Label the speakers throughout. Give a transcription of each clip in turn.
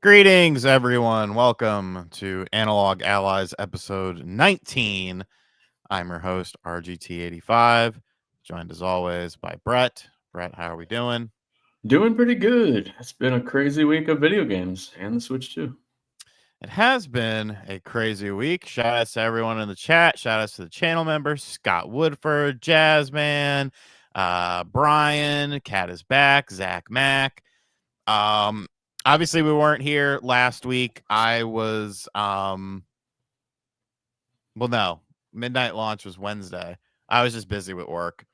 Speaker 1: Greetings, everyone. Welcome to Analog Allies episode 19. I'm your host, RGT85, joined as always by Brett. Brett, how are we doing?
Speaker 2: Doing pretty good. It's been a crazy week of video games and the Switch too.
Speaker 1: It has been a crazy week. Shout out to everyone in the chat. Shout out to the channel members, Scott Woodford, Jazzman, Brian, Cat is back, Zach Mack. Obviously we weren't here last week. I was no, midnight launch was Wednesday. I was just busy with work.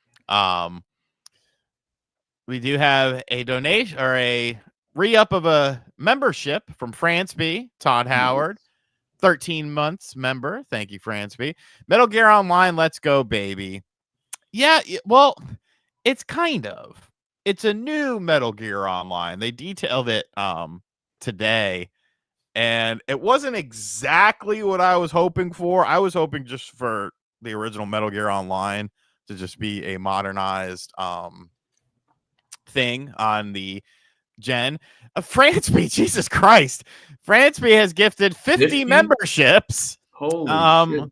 Speaker 1: We do have a donation or a re-up of a membership from France B, Todd Howard, 13 months member. Thank you, France B. Metal Gear Online, let's go, baby. Yeah, well, it's kind of. It's a new Metal Gear Online. They detailed it today, and it wasn't exactly what I was hoping for. I was hoping just for the original Metal Gear Online to just be a modernized thing on the gen. Fransby, Jesus Christ. Fransby has gifted 50 memberships.
Speaker 2: Holy shit.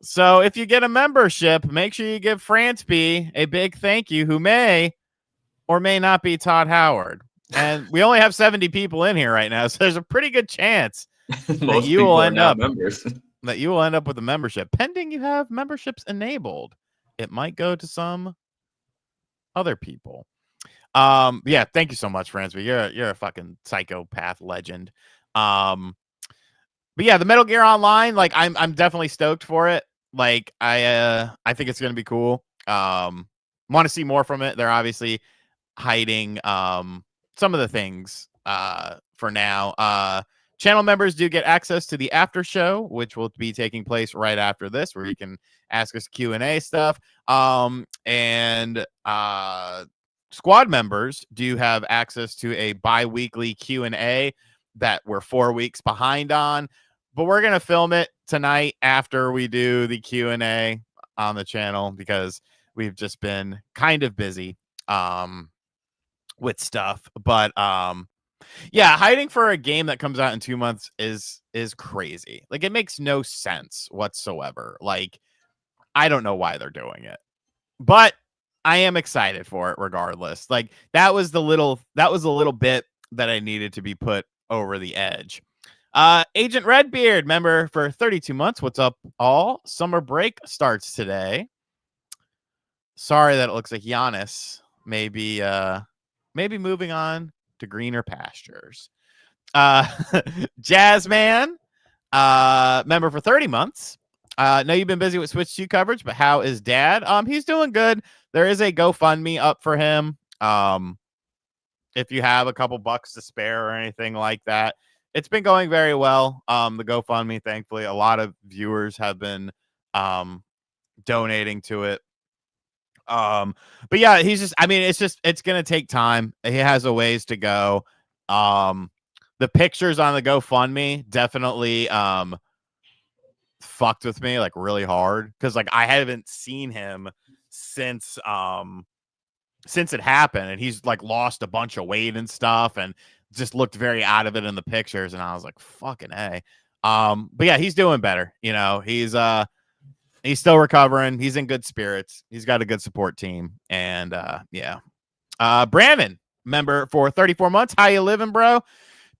Speaker 1: So if you get a membership, make sure you give Fransby a big thank you, who may or may not be Todd Howard. And we only have 70 people in here right now, so there's a pretty good chance that you will end up members. That you will end up with a membership, pending you have memberships enabled. It might go to some other people. Yeah, thank you so much, Fransby. You're a fucking psychopath legend. But yeah, the Metal Gear Online, like I'm definitely stoked for it. Like I think it's gonna be cool. Want to see more from it. They're obviously hiding some of the things for now. Channel members do get access to the after show, which will be taking place right after this, where you can ask us Q&A stuff. And squad members do have access to a bi-weekly Q&A that we're 4 weeks behind on, but we're going to film it tonight after we do the Q&A on the channel, because we've just been kind of busy with stuff. But yeah, hiding for a game that comes out in 2 months is crazy. Like, it makes no sense whatsoever. Like, I don't know why they're doing it, but I am excited for it regardless. Like, that was a little bit that I needed to be put over the edge. Agent Redbeard, member for 32 months. What's up, all? Summer break starts today. Sorry that it looks like Giannis maybe moving on to greener pastures. Jazzman, member for 30 months. Know you've been busy with Switch 2 coverage, but how is Dad? He's doing good. There is a GoFundMe up for him. If you have a couple bucks to spare or anything like that, it's been going very well. The GoFundMe, thankfully, a lot of viewers have been donating to it. But yeah, it's gonna take time. He has a ways to go. The pictures on the GoFundMe definitely fucked with me like really hard, because like I haven't seen him since it happened, and he's like lost a bunch of weight and stuff and just looked very out of it in the pictures, and I was like, fucking A. But yeah, he's doing better. You know, he's still recovering. He's in good spirits. He's got a good support team. And yeah. Brandon, member for 34 months. How you living, bro?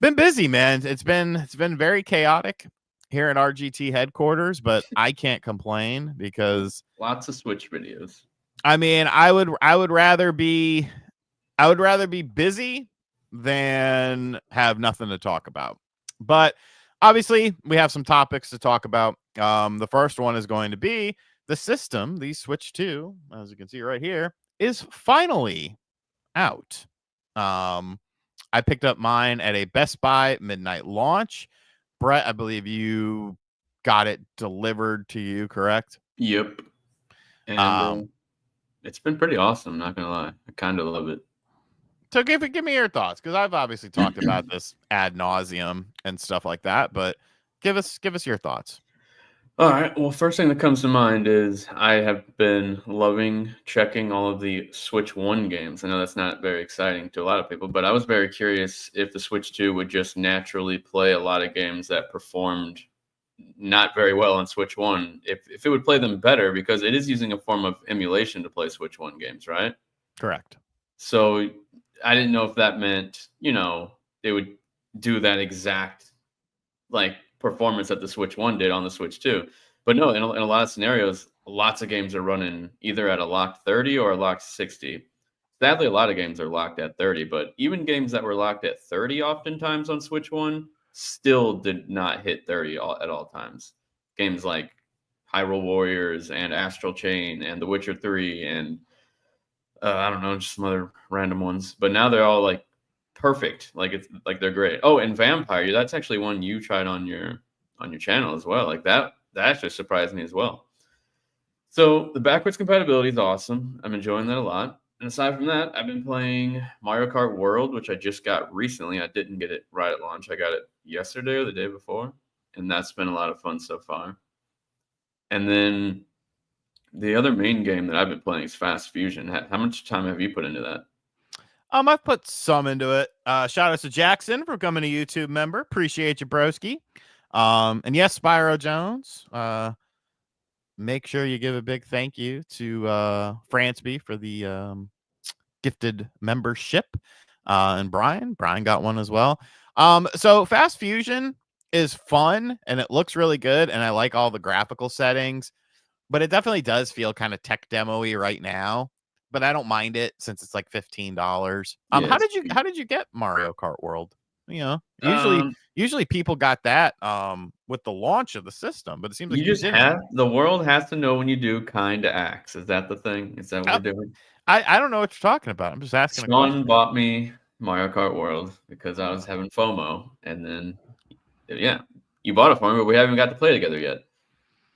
Speaker 1: Been busy, man. It's been very chaotic here at RGT headquarters, but I can't complain because
Speaker 2: lots of Switch videos.
Speaker 1: I mean, I would rather be busy than have nothing to talk about. But obviously, we have some topics to talk about. The first one is going to be the system. The Switch 2, as you can see right here, is finally out. I picked up mine at a Best Buy midnight launch. Brett, I believe you got it delivered to you, correct?
Speaker 2: Yep. And it's been pretty awesome, not gonna lie. I kind of love it.
Speaker 1: So give me your thoughts, because I've obviously talked about this ad nauseum and stuff like that, but give us your thoughts.
Speaker 2: All right. Well, first thing that comes to mind is I have been loving checking all of the Switch 1 games. I know that's not very exciting to a lot of people, but I was very curious if the Switch 2 would just naturally play a lot of games that performed not very well on Switch 1, if it would play them better, because it is using a form of emulation to play Switch 1 games, right?
Speaker 1: Correct.
Speaker 2: So I didn't know if that meant, they would do that exact like performance that the Switch 1 did on the Switch 2. But no, in a lot of scenarios, lots of games are running either at a locked 30 or a locked 60. Sadly, a lot of games are locked at 30, but even games that were locked at 30 oftentimes on Switch 1 still did not hit 30 at all times. Games like Hyrule Warriors and Astral Chain and The Witcher 3 and I don't know, just some other random ones. But now they're all like perfect. Like it's like they're great. Oh, and Vampire, that's actually one you tried on your channel as well. Like that actually surprised me as well. So the backwards compatibility is awesome. I'm enjoying that a lot. And aside from that, I've been playing Mario Kart World, which I just got recently. I didn't get it right at launch. I got it yesterday or the day before, and that's been a lot of fun so far. And then the other main game that I've been playing is Fast Fusion. How much time have you put into that?
Speaker 1: I've put some into it. Shout out to Jackson for becoming a YouTube member. Appreciate you, broski. And yes, Spyro Jones. Make sure you give a big thank you to Franceby for the gifted membership. And Brian got one as well. So Fast Fusion is fun and it looks really good, and I like all the graphical settings, but it definitely does feel kind of tech demo-y right now. But I don't mind it since it's like $15.
Speaker 2: Yeah,
Speaker 1: How did you get Mario Kart World?
Speaker 2: um,
Speaker 1: Usually people got that with the launch of the system, but it seems like
Speaker 2: you
Speaker 1: you
Speaker 2: just
Speaker 1: didn't.
Speaker 2: have the world has to know when you do kind of acts. Is that the thing? Is that what we're
Speaker 1: Uh,
Speaker 2: doing?
Speaker 1: I don't know what you're talking about. I'm just asking a
Speaker 2: Sean
Speaker 1: question.
Speaker 2: bought me Mario Kart World because I was
Speaker 1: Uh,
Speaker 2: having FOMO, and then yeah, you bought it for me, but we haven't got to play together yet.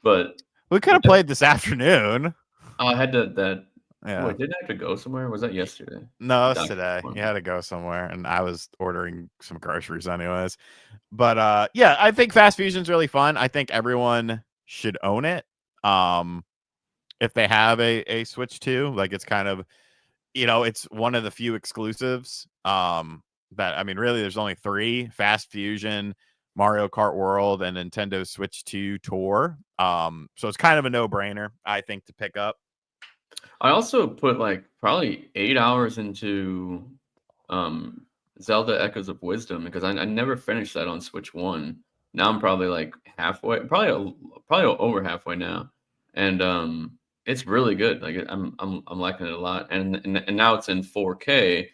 Speaker 2: But
Speaker 1: we could have played this afternoon.
Speaker 2: I had to that.
Speaker 1: Yeah.
Speaker 2: Wait, didn't I have to go somewhere? Was that yesterday?
Speaker 1: No, it's
Speaker 2: Doctor's
Speaker 1: today. You
Speaker 2: appointment.
Speaker 1: had to go somewhere, and I was ordering some groceries anyways. But yeah, I think Fast Fusion's really fun. I think everyone should own it. If they have a Switch 2, like it's kind of, it's one of the few exclusives. That I mean, really, there's only 3: Fast Fusion, Mario Kart World, and Nintendo Switch 2 Tour. So it's kind of a no-brainer, I think, to pick up.
Speaker 2: I also put like probably 8 hours into Zelda Echoes of Wisdom because I never finished that on Switch 1. Now I'm probably like halfway, probably over halfway now, and it's really good. Like I'm liking it a lot, and now it's in 4K,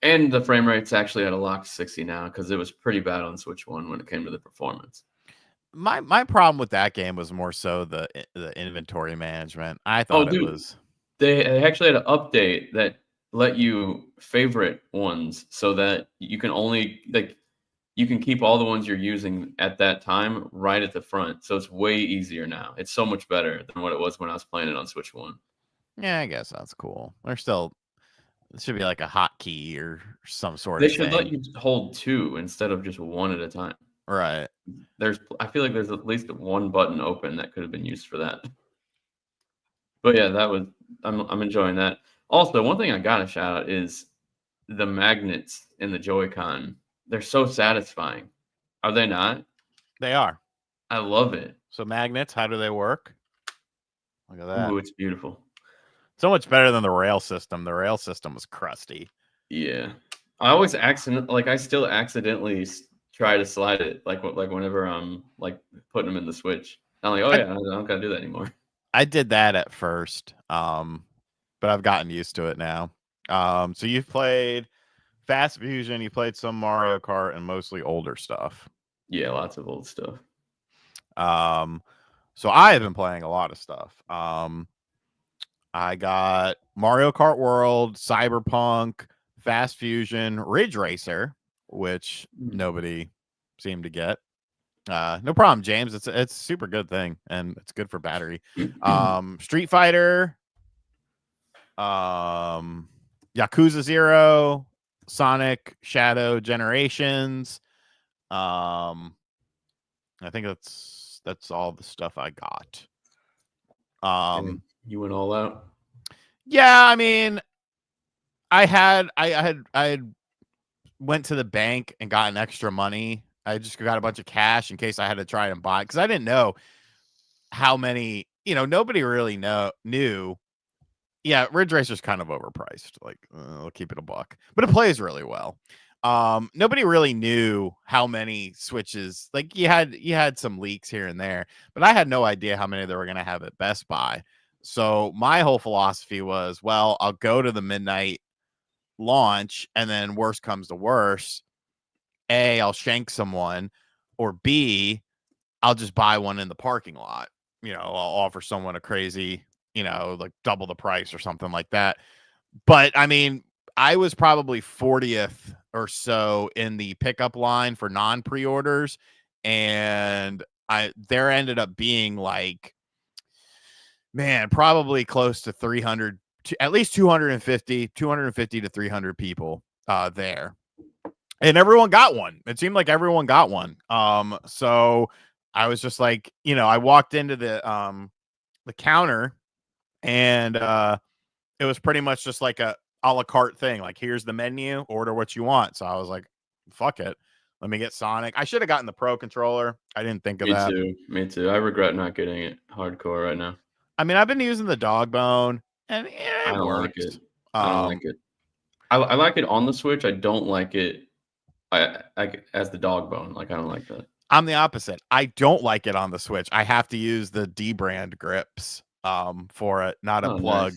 Speaker 2: and the frame rate's actually at a locked 60 now because it was pretty bad on Switch 1 when it came to the performance.
Speaker 1: My problem with that game was more so the inventory management. I
Speaker 2: Oh,
Speaker 1: thought it
Speaker 2: dude,
Speaker 1: was
Speaker 2: they actually had an update that let you favorite ones so that you can only like you can keep all the ones you're using at that time right at the front. So it's way easier now. It's so much better than what it was when I was playing it on Switch 1.
Speaker 1: yeah, I guess that's cool. There's still it should be like a hotkey or some sort
Speaker 2: They
Speaker 1: of
Speaker 2: should let
Speaker 1: thing.
Speaker 2: you hold 2 instead of just 1 at a time.
Speaker 1: Right.
Speaker 2: I feel like there's at least one button open that could have been used for that. But yeah, I'm enjoying that. Also, one thing I gotta shout out is the magnets in the Joy-Con. They're so satisfying. Are they not?
Speaker 1: They are.
Speaker 2: I love it.
Speaker 1: So magnets, how do they work? Look at that.
Speaker 2: Ooh, it's beautiful.
Speaker 1: So much better than the rail system. The rail system was crusty.
Speaker 2: Yeah. I still accidentally try to slide it like whenever I'm like putting them in the Switch. I'm like, "Oh
Speaker 1: I,
Speaker 2: yeah, I don't gotta do that anymore."
Speaker 1: I did that at first. But I've gotten used to it now. So you've played Fast Fusion, you played some Mario Kart, and mostly older stuff.
Speaker 2: Yeah, lots of old stuff.
Speaker 1: So I have been playing a lot of stuff. I got Mario Kart World, Cyberpunk, Fast Fusion, Ridge Racer, which
Speaker 2: Mm.
Speaker 1: nobody seemed to get. No problem, James. It's a super good thing, and it's good for battery. Street Fighter, Yakuza 0, Sonic Shadow Generations. I think that's all the stuff I got.
Speaker 2: And you went all out.
Speaker 1: Yeah, I mean, I had went to the bank and got an extra money. I just got a bunch of cash in case I had to try and buy, because I didn't know how many, nobody really knew. Yeah, Ridge Racer's kind of overpriced. Like, I'll keep it a buck, but it plays really well. Nobody really knew how many Switches. Like, you had some leaks here and there, but I had no idea how many they were going to have at Best Buy. So my whole philosophy was, well, I'll go to the midnight launch, and then worst comes to worst, A, I'll shank someone, or B, I'll just buy one in the parking lot. I'll offer someone a crazy, like double the price or something like that. But I mean, I was probably 40th or so in the pickup line for non-pre-orders, and there ended up being like, man, probably close to 300, at least 250 to 300 people there. And everyone got one. It seemed like everyone got one. So I was just like, I walked into the counter, and it was pretty much just like a la carte thing. Like, here's the menu, order what you want. So I was like, fuck it. Let me get Sonic. I should have gotten the Pro controller. I didn't think of that.
Speaker 2: Me too. I regret not getting it hardcore right now.
Speaker 1: I mean, I've been using the dog bone, and
Speaker 2: I don't
Speaker 1: works.
Speaker 2: like it. I don't like it. I like it on the Switch. I don't like it as the dog bone. Like, I don't like that.
Speaker 1: I'm the opposite. I don't like it on the Switch. I have to use the D brand grips for it, not a plug.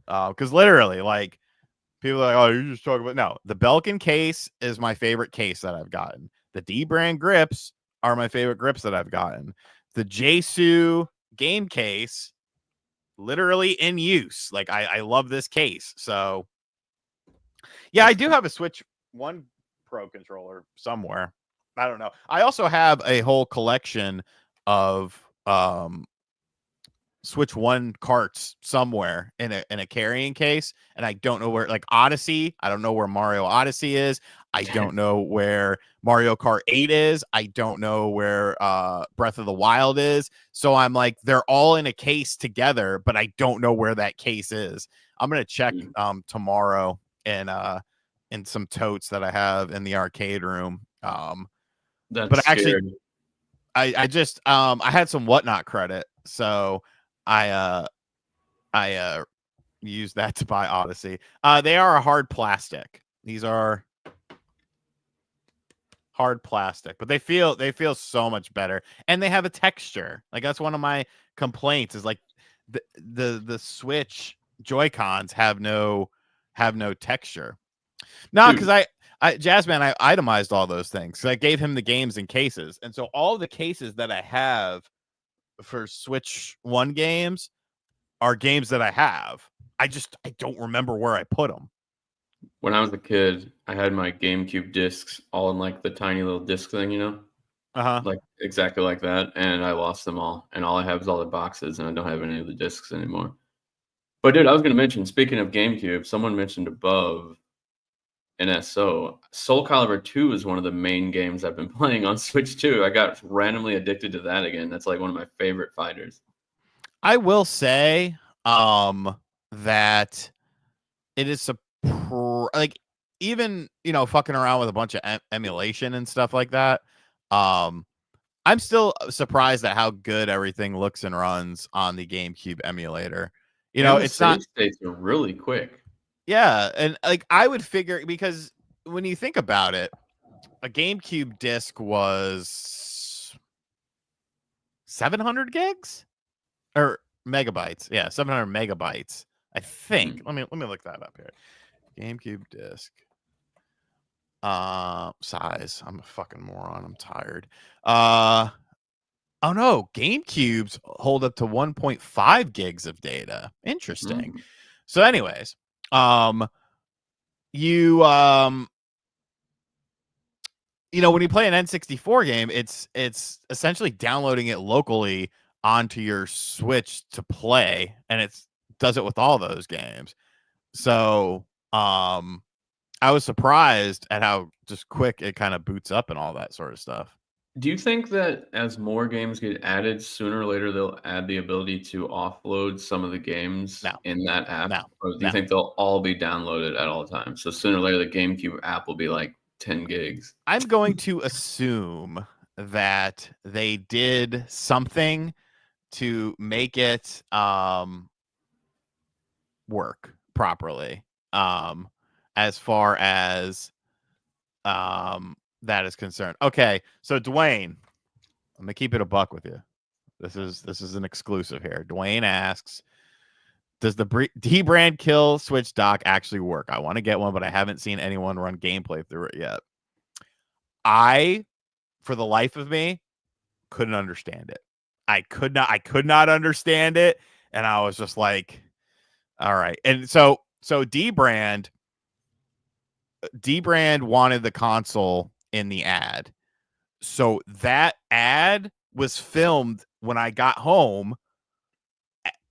Speaker 1: Because literally, like, people are like, oh, you're just talking about. No, the Belkin case is my favorite case that I've gotten. The D brand grips are my favorite grips that I've gotten. The Jesu game case, literally in use. Like, I love this case. So yeah, I do have a Switch 1 Pro controller somewhere. I don't know. I also have a whole collection of Switch 1 carts somewhere in a carrying case, and I don't know where. Like Odyssey, I don't know where Mario Odyssey is. I don't know where Mario Kart 8 is. I don't know where Breath of the Wild is. So I'm like, they're all in a case together, but I don't know where that case is. I'm gonna check tomorrow in some totes that I have in the arcade room. But actually, I just I had some Whatnot credit, so I used that to buy Odyssey. They are a hard plastic. These are hard plastic, but they feel so much better, and they have a texture. Like, that's one of my complaints, is like the Switch Joy-Cons have no texture. No, because I Jazzman, I itemized all those things. So I gave him the games in cases. And so all the cases that I have for Switch 1 games are games that I have. I don't remember where I put them.
Speaker 2: When I was a kid, I had my GameCube discs all in like the tiny little disc thing, like exactly like that. And I lost them all. And all I have is all the boxes, and I don't have any of the discs anymore. But dude, I was going to mention, speaking of GameCube, someone mentioned above, and Soul Calibur 2 is one of the main games I've been playing on Switch 2. I got randomly addicted to that again. That's like one of my favorite fighters.
Speaker 1: I will say that it is like, even, fucking around with a bunch of emulation and stuff like that. I'm still surprised at how good everything looks and runs on the GameCube emulator. It's not,
Speaker 2: states are really quick.
Speaker 1: Yeah, and like, I would figure, because when you think about it, a GameCube disc was 700 gigs or megabytes. Yeah, 700 megabytes, I think. Let me look that up here. GameCube disc size. I'm a fucking moron. I'm tired. Oh no, GameCubes hold up to 1.5 gigs of data. Interesting. So anyways, you when you play an N64 game, it's essentially downloading it locally onto your Switch to play, and it does it with all those games. So I was surprised at how just quick it kind of boots up and all that sort of stuff.
Speaker 2: Do you think that as more games get added, sooner or later they'll add the ability to offload some of the games
Speaker 1: No,
Speaker 2: in that app?
Speaker 1: no,
Speaker 2: Or do you
Speaker 1: no.
Speaker 2: think they'll all be downloaded at all times? So sooner or later, the GameCube app will be like 10 gigs.
Speaker 1: I'm going to assume that they did something to make it work properly. As far as that is concerned. Okay, so Dwayne, I'm gonna keep it a buck with you. This is an exclusive here. Dwayne asks, does the D-brand kill switch dock actually work? I want to get one, but I haven't seen anyone run gameplay through it yet. I, for the life of me, couldn't understand it. I could not understand it. And I was just like, all right. And so D-brand wanted the console in the ad. So that ad was filmed when I got home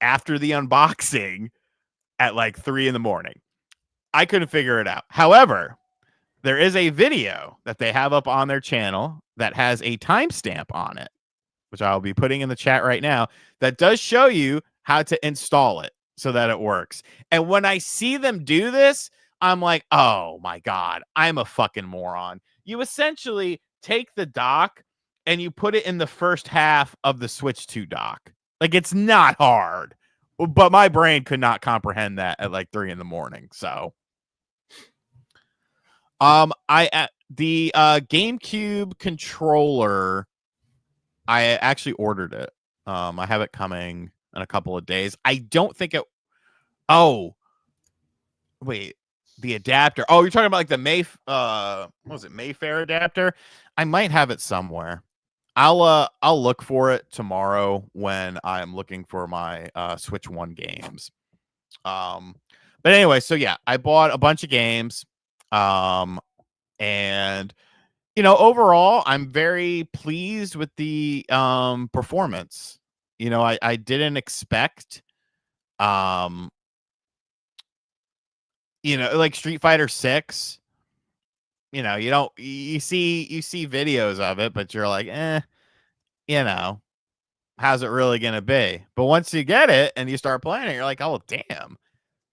Speaker 1: after the unboxing at like 3 a.m. I couldn't figure it out. However, there is a video that they have up on their channel that has a timestamp on it, which I'll be putting in the chat right now, that does show you how to install it so that it works. And when I see them do this, I'm like, oh my God, I'm a fucking moron. You essentially take the dock and you put it in the first half of the Switch 2 dock. Like, it's not hard, but my brain could not comprehend that at like 3 a.m. So, the GameCube controller, I actually ordered it. I have it coming in a couple of days. I don't think it. Oh, wait, the adapter. Oh, you're talking about like the what was it, Mayfair adapter? I might have it somewhere. I'll look for it tomorrow when I'm looking for my Switch 1 games. But anyway, so yeah, I bought a bunch of games. And overall, I'm very pleased with the performance. I didn't expect like Street Fighter 6. You see videos of it, but you're like, how's it really gonna be? But once you get it and you start playing it, you're like, oh damn,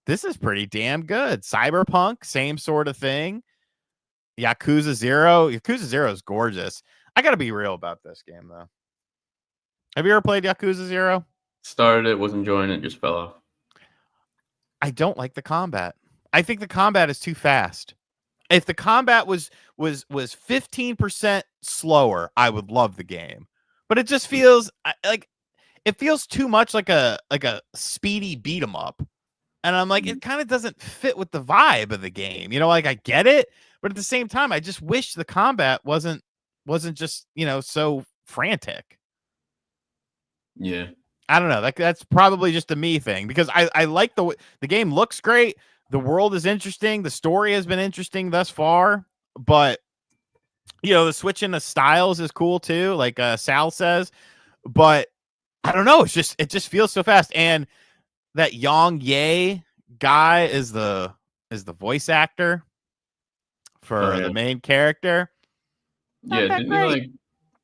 Speaker 1: this is pretty damn good. Cyberpunk, same sort of thing. Yakuza 0 is gorgeous. I gotta be real about this game though. Have you ever played Yakuza 0?
Speaker 2: Started it, was enjoying it, just fell off.
Speaker 1: I don't like the combat. I think the combat is too fast. If the combat was 15% slower, I would love the game. But it just feels like it feels too much like a speedy beat 'em up. And I'm like, it kind of doesn't fit with the vibe of the game. Like I get it, but at the same time, I just wish the combat wasn't just, so frantic.
Speaker 2: Yeah.
Speaker 1: I don't know. That's probably just a me thing because I like the game looks great. The world is interesting. The story has been interesting thus far, but the switching of styles is cool too, like Sal says. But I don't know. It just feels so fast. And that Yong Ye guy is the voice actor for the main character.
Speaker 2: Yeah,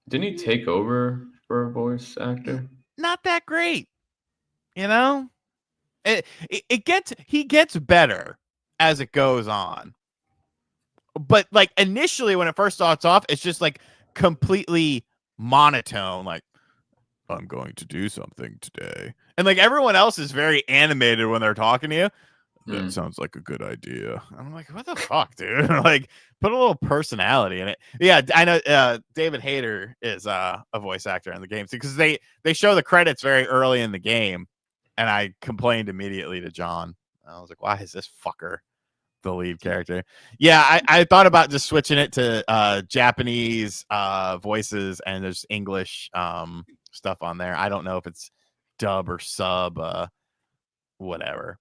Speaker 2: didn't he take over for a voice actor?
Speaker 1: Not that great. He gets better as it goes on. But like initially when it first starts off, it's just like completely monotone, like I'm going to do something today. And like everyone else is very animated when they're talking to you. That sounds like a good idea. I'm like, what the fuck, dude? Like, put a little personality in it. Yeah, I know David Hayter is a voice actor in the game too, because they show the credits very early in the game, and I complained immediately to John. I was like, why is this fucker the lead character? Yeah, I thought about just switching it to Japanese voices, and there's English stuff on there. I don't know if it's dub or sub, whatever.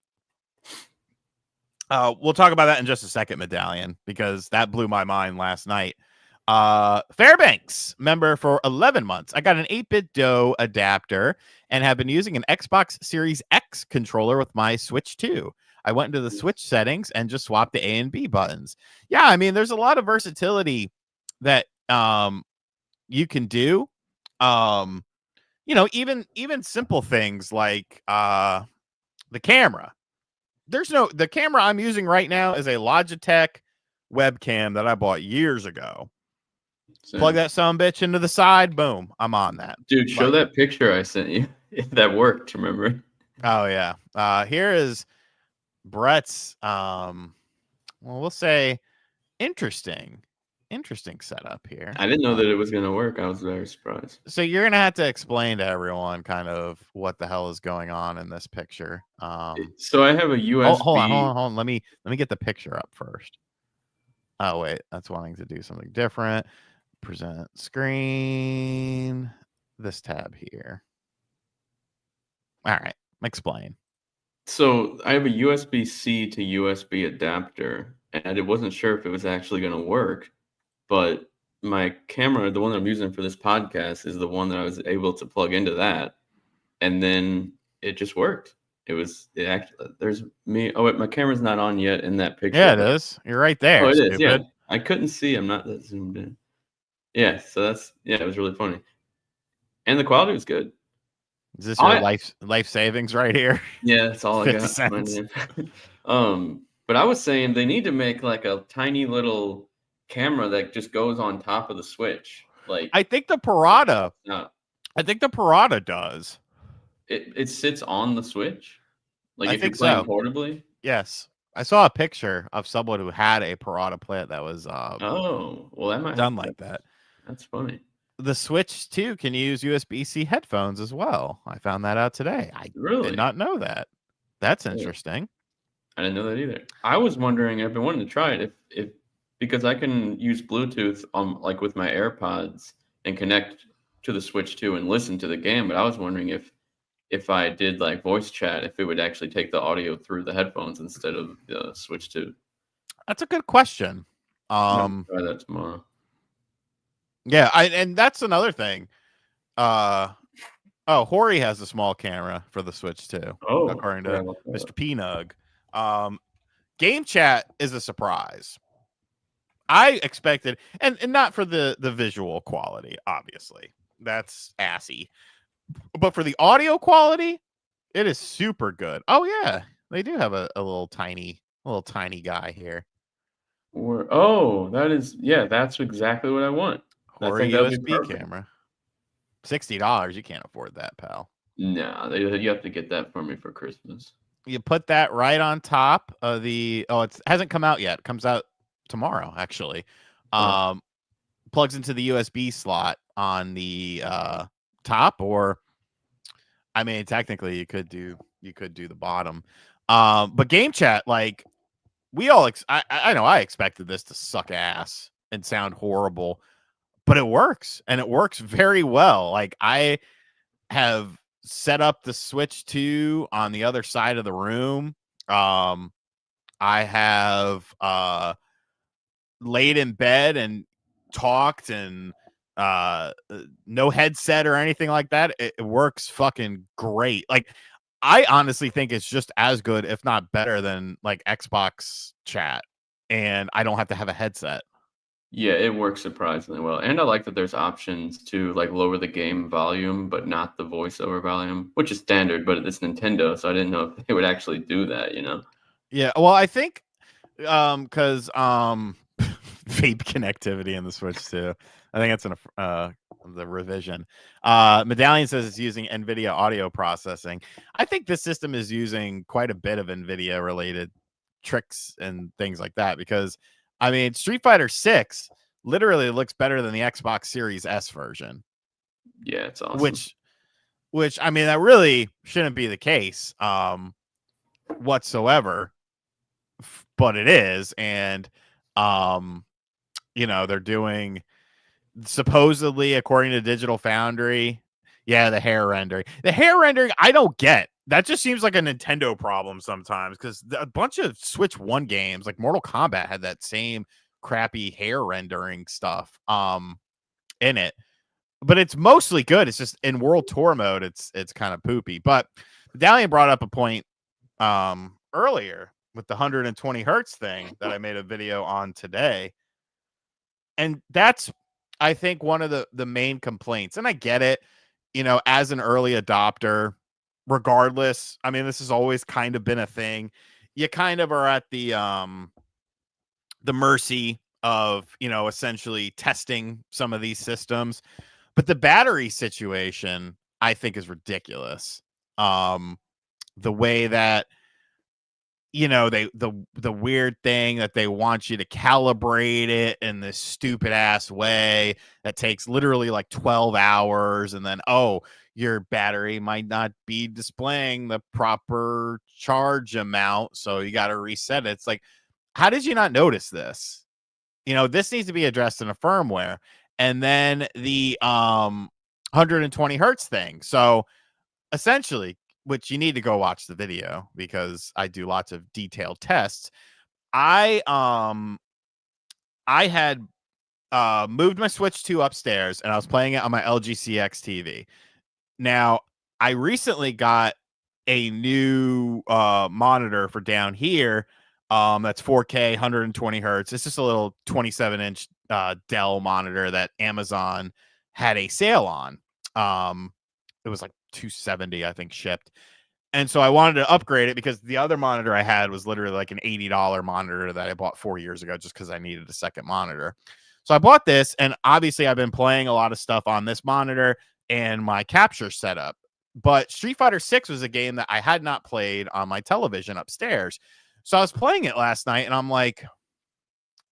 Speaker 1: We'll talk about that in just a second, Medallion, because that blew my mind last night. Fairbanks, member for 11 months. I got an 8-bit DOE adapter and have been using an Xbox Series X controller with my Switch 2. I went into the Switch settings and just swapped the A and B buttons. Yeah, I mean, there's a lot of versatility that you can do. You know, even simple things like the camera. The camera I'm using right now is a Logitech webcam that I bought years ago. Plug that bitch into the side, boom, I'm on that.
Speaker 2: Dude, show
Speaker 1: Like,
Speaker 2: that picture I sent you. That worked, remember?
Speaker 1: oh yeah. Here is Brett's well, we'll say interesting setup here.
Speaker 2: I didn't know that it was gonna work. I was very surprised.
Speaker 1: So you're gonna have to explain to everyone kind of what the hell is going on in this picture.
Speaker 2: So I have a USB.
Speaker 1: Hold on. Let me get the picture up first. Oh wait, that's wanting to do something different. Present screen. This tab here. All right, explain.
Speaker 2: So I have a USB-C to USB adapter, and I wasn't sure if it was actually going to work, but my camera, the one that I'm using for this podcast, is the one that I was able to plug into that, and then it just worked. It actually, there's me. Oh, wait, my camera's not on yet in that picture.
Speaker 1: Yeah, it is. You're right there.
Speaker 2: Oh, it
Speaker 1: stupid.
Speaker 2: is. Yeah, I couldn't see. I'm not that zoomed in. Yeah, so it was really funny, and the quality was good.
Speaker 1: Is this your life savings right here?
Speaker 2: Yeah, that's all I
Speaker 1: 50
Speaker 2: got.
Speaker 1: cents.
Speaker 2: But I was saying they need to make like a tiny little camera that just goes on top of the Switch. Like
Speaker 1: I think the Parada.
Speaker 2: no,
Speaker 1: I think the Parada does.
Speaker 2: it sits on the Switch. Like
Speaker 1: I
Speaker 2: if you're
Speaker 1: think
Speaker 2: playing
Speaker 1: so.
Speaker 2: portably.
Speaker 1: Yes, I saw a picture of someone who had a Parada plant that was
Speaker 2: Oh, well, that might
Speaker 1: done like that.
Speaker 2: That's funny.
Speaker 1: The Switch too can use USB-C headphones as well. I found that out today. I
Speaker 2: Really
Speaker 1: did not know that. That's interesting.
Speaker 2: I didn't know that either. I was wondering. I've been wanting to try it if because I can use Bluetooth on like with my AirPods and connect to the Switch too and listen to the game. But I was wondering if I did like voice chat, if it would actually take the audio through the headphones instead of the Switch 2.
Speaker 1: That's a good question.
Speaker 2: I'll try that tomorrow.
Speaker 1: Yeah, and that's another thing. Hori has a small camera for the Switch too.
Speaker 2: Oh,
Speaker 1: according to Mr. Pnug. Game chat is a surprise. I expected, and not for the visual quality, obviously. That's assy. But for the audio quality, it is super good. Oh yeah, they do have a little tiny guy here.
Speaker 2: That's exactly what I want.
Speaker 1: Hori USB camera. $60. You can't afford that, pal.
Speaker 2: No, you have to get that for me for Christmas.
Speaker 1: You put that right on top of the. Oh, it hasn't come out yet. It comes out tomorrow, actually. Plugs into the USB slot on the top, or I mean, technically, you could do the bottom. But game chat, like we all, I know I expected this to suck ass and sound horrible, but it works, and it works very well. Like I have set up the Switch 2 on the other side of the room. I have laid in bed and talked and no headset or anything like that. It works fucking great. Like I honestly think it's just as good, if not better, than like Xbox chat, and I don't have to have a headset.
Speaker 2: Yeah, it works surprisingly well. And I like that there's options to like lower the game volume, but not the voiceover volume, which is standard, but it's Nintendo, so I didn't know if they would actually do that, you know?
Speaker 1: Yeah, well, I think because vape connectivity in the Switch too. I think that's in the revision. Medallion says it's using NVIDIA audio processing. I think this system is using quite a bit of NVIDIA related tricks and things like that, because I mean, Street Fighter 6 literally looks better than the Xbox Series S version.
Speaker 2: Yeah, it's awesome.
Speaker 1: Which I mean, that really shouldn't be the case whatsoever, but it is. And they're doing, supposedly, according to Digital Foundry, the hair rendering. The hair rendering, I don't get. That just seems like a Nintendo problem sometimes, because a bunch of Switch 1 games, like Mortal Kombat, had that same crappy hair rendering stuff in it. But it's mostly good. It's just in World Tour mode, it's kind of poopy. But Medallion brought up a point earlier with the 120 hertz thing that I made a video on today. And that's I think one of the main complaints, and I get it, as an early adopter, regardless, I mean, this has always kind of been a thing. You kind of are at the mercy of, essentially testing some of these systems. But the battery situation, I think, is ridiculous. The way that the weird thing that they want you to calibrate it in this stupid ass way that takes literally like 12 hours, and then your battery might not be displaying the proper charge amount, so you got to reset it. It's like, how did you not notice this? This needs to be addressed in a firmware. And then the 120 hertz thing. So essentially, which you need to go watch the video because I do lots of detailed tests. I had moved my Switch 2 upstairs and I was playing it on my LG CX TV. Now, I recently got a new monitor for down here. That's 4K, 120 hertz. It's just a little 27-inch Dell monitor that Amazon had a sale on. It was like $270, I think, shipped. And so I wanted to upgrade it because the other monitor I had was literally like an $80 monitor that I bought 4 years ago just because I needed a second monitor. So I bought this, and obviously I've been playing a lot of stuff on this monitor and my capture setup. But Street Fighter 6 was a game that I had not played on my television upstairs. So I was playing it last night, and I'm like,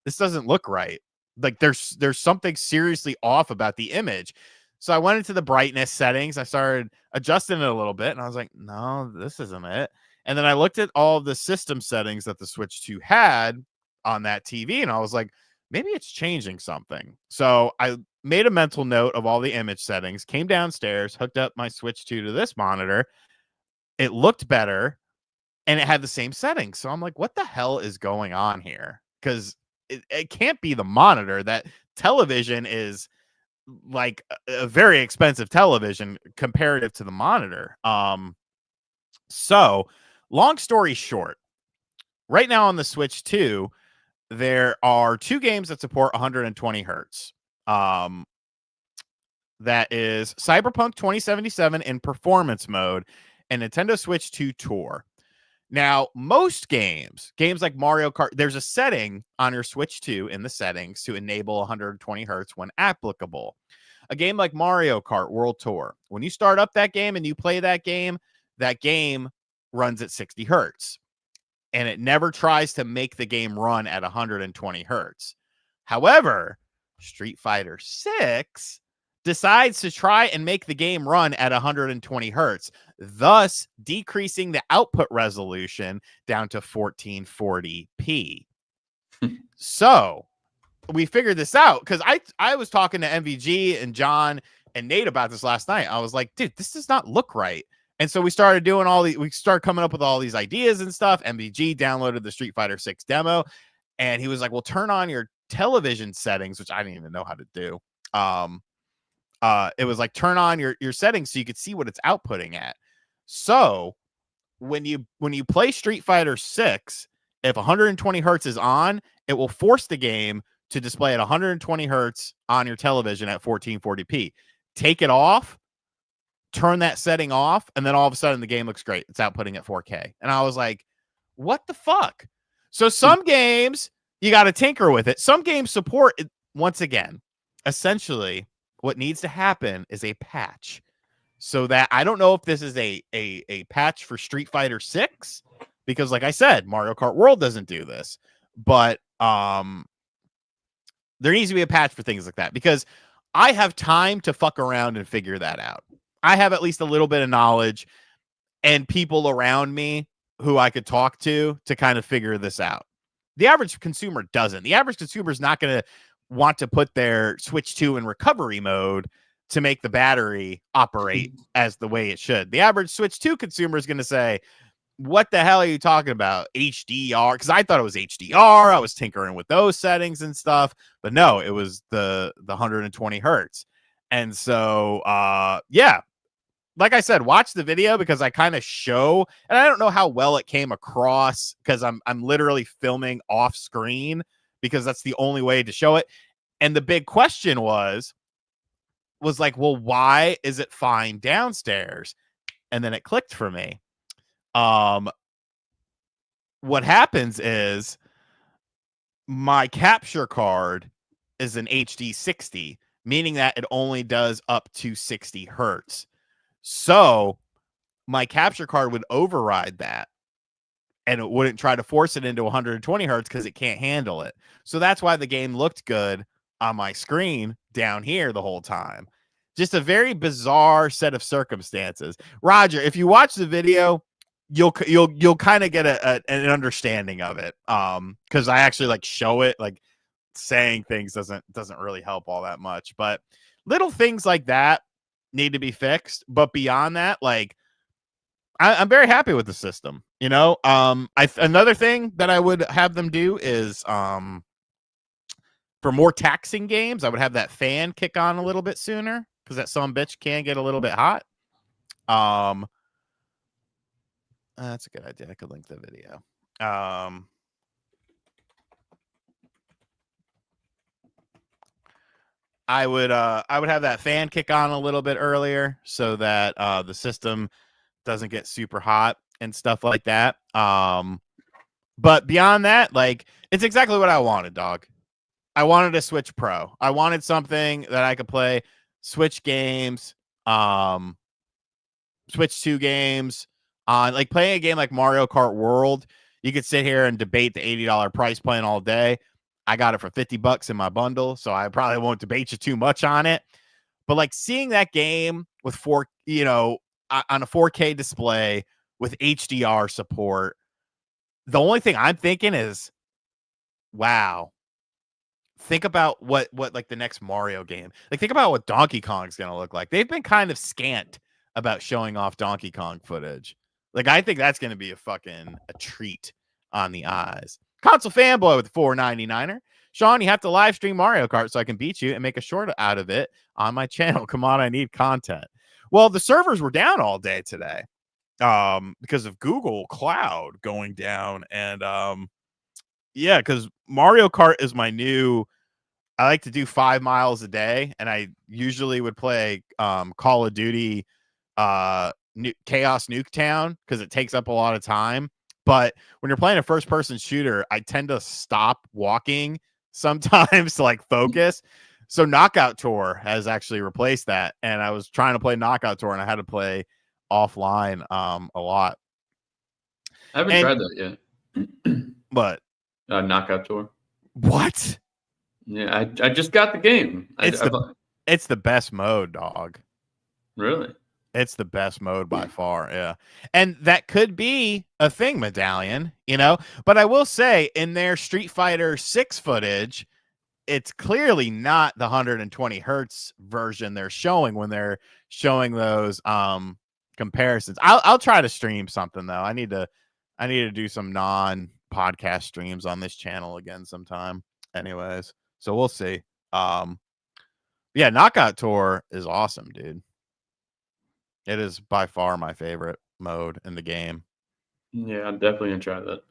Speaker 1: this doesn't look right. Like there's something seriously off about the image. So I went into the brightness settings. I started adjusting it a little bit, and I was like, no, this isn't it. And then I looked at all the system settings that the Switch 2 had on that TV, and I was like, maybe it's changing something. So I made a mental note of all the image settings, came downstairs, hooked up my Switch 2 to this monitor. It looked better, and it had the same settings. So I'm like, what the hell is going on here? Because it can't be the monitor. That television is like a very expensive television comparative to the monitor. So long story short, right now on the Switch 2, there are 2 games that support 120 hertz. That is Cyberpunk 2077 in performance mode and Nintendo Switch 2 Tour. Now, most games like Mario Kart, there's a setting on your Switch 2 in the settings to enable 120 hertz when applicable. A game like Mario Kart World Tour, when you start up that game and you play that game runs at 60 hertz. And it never tries to make the game run at 120 hertz. However, Street Fighter 6 decides to try and make the game run at 120 hertz, thus decreasing the output resolution down to 1440p. So we figured this out because I was talking to MVG and John and Nate about this last night. I was like, dude, this does not look right. And so we started coming up with all these ideas and stuff. MVG downloaded the Street Fighter 6 demo, and he was like, well, turn on your television settings, which I didn't even know how to do. It was like, turn on your settings so you could see what it's outputting at. So when you play Street Fighter 6, if 120 hertz is on, it will force the game to display at 120 hertz on your television at 1440p. Take it off, turn that setting off, and then all of a sudden the game looks great. It's outputting at 4K. And I was like, what the fuck? So some games, you got to tinker with it. Some games support it. Once again, essentially, what needs to happen is a patch. So that I don't know if this is a patch for Street Fighter 6, because like I said, Mario Kart World doesn't do this. But there needs to be a patch for things like that, because I have time to fuck around and figure that out. I have at least a little bit of knowledge and people around me who I could talk to kind of figure this out. The average consumer doesn't. The average consumer is not going to want to put their Switch 2 in recovery mode to make the battery operate as the way it should. The average Switch 2 consumer is going to say, what the hell are you talking about? HDR? Because I thought it was HDR. I was tinkering with those settings and stuff. But no, it was the 120 hertz. And so, yeah, like I said, watch the video because I kind of show, and I don't know how well it came across because I'm literally filming off screen because that's the only way to show it. And the big question was like, well, why is it fine downstairs? And then it clicked for me. What happens is my capture card is an HD 60, meaning that it only does up to 60 hertz. So my capture card would override that, and it wouldn't try to force it into 120 hertz because it can't handle it. So that's why the game looked good on my screen down here the whole time. Just a very bizarre set of circumstances. Roger, if you watch the video, you'll kind of get an understanding of it. Because I actually like show it, like saying things doesn't really help all that much. But little things like that need to be fixed. But beyond that, like, I'm very happy with the system. You know, another thing that I would have them do is for more taxing games, I would have that fan kick on a little bit sooner because that some bitch can get a little bit hot. That's a good idea. I could link the video. I would have that fan kick on a little bit earlier so that the system doesn't get super hot and stuff like that. But beyond that, like, it's exactly what I wanted, dog. I wanted a Switch Pro. I wanted something that I could play Switch games, Switch 2 games on, like, playing a game like Mario Kart World. You could sit here and debate the $80 price point all day. I got it for $50 in my bundle, so I probably won't debate you too much on it. But like seeing that game with on a 4K display with HDR support, the only thing I'm thinking is, wow, think about what like the next Mario game. Like, think about what Donkey Kong's going to look like. They've been kind of scant about showing off Donkey Kong footage. Like, I think that's going to be a treat on the eyes. Console Fanboy with 4.99er. Sean, you have to live stream Mario Kart so I can beat you and make a short out of it on my channel. Come on, I need content. Well, the servers were down all day today because of Google Cloud going down. And yeah, because Mario Kart is my new, I like to do 5 miles a day, and I usually would play Call of Duty Chaos Nuketown because it takes up a lot of time. But when you're playing a first-person shooter, I tend to stop walking sometimes to like focus. So Knockout Tour has actually replaced that, and I was trying to play Knockout Tour, and I had to play offline a lot.
Speaker 2: I haven't tried that yet.
Speaker 1: But
Speaker 2: Knockout Tour.
Speaker 1: What?
Speaker 2: Yeah, I just got the game.
Speaker 1: It's the best mode, dog.
Speaker 2: Really?
Speaker 1: It's the best mode by far, yeah. And that could be a thing, Medallion, you know? But I will say, in their Street Fighter 6 footage, it's clearly not the 120 hertz version they're showing when they're showing those comparisons. I'll try to stream something, though. I need to do some non-podcast streams on this channel again sometime. Anyways, so we'll see. Yeah, Knockout Tour is awesome, dude. It is by far my favorite mode in the game.
Speaker 2: Yeah, I'm definitely gonna try that.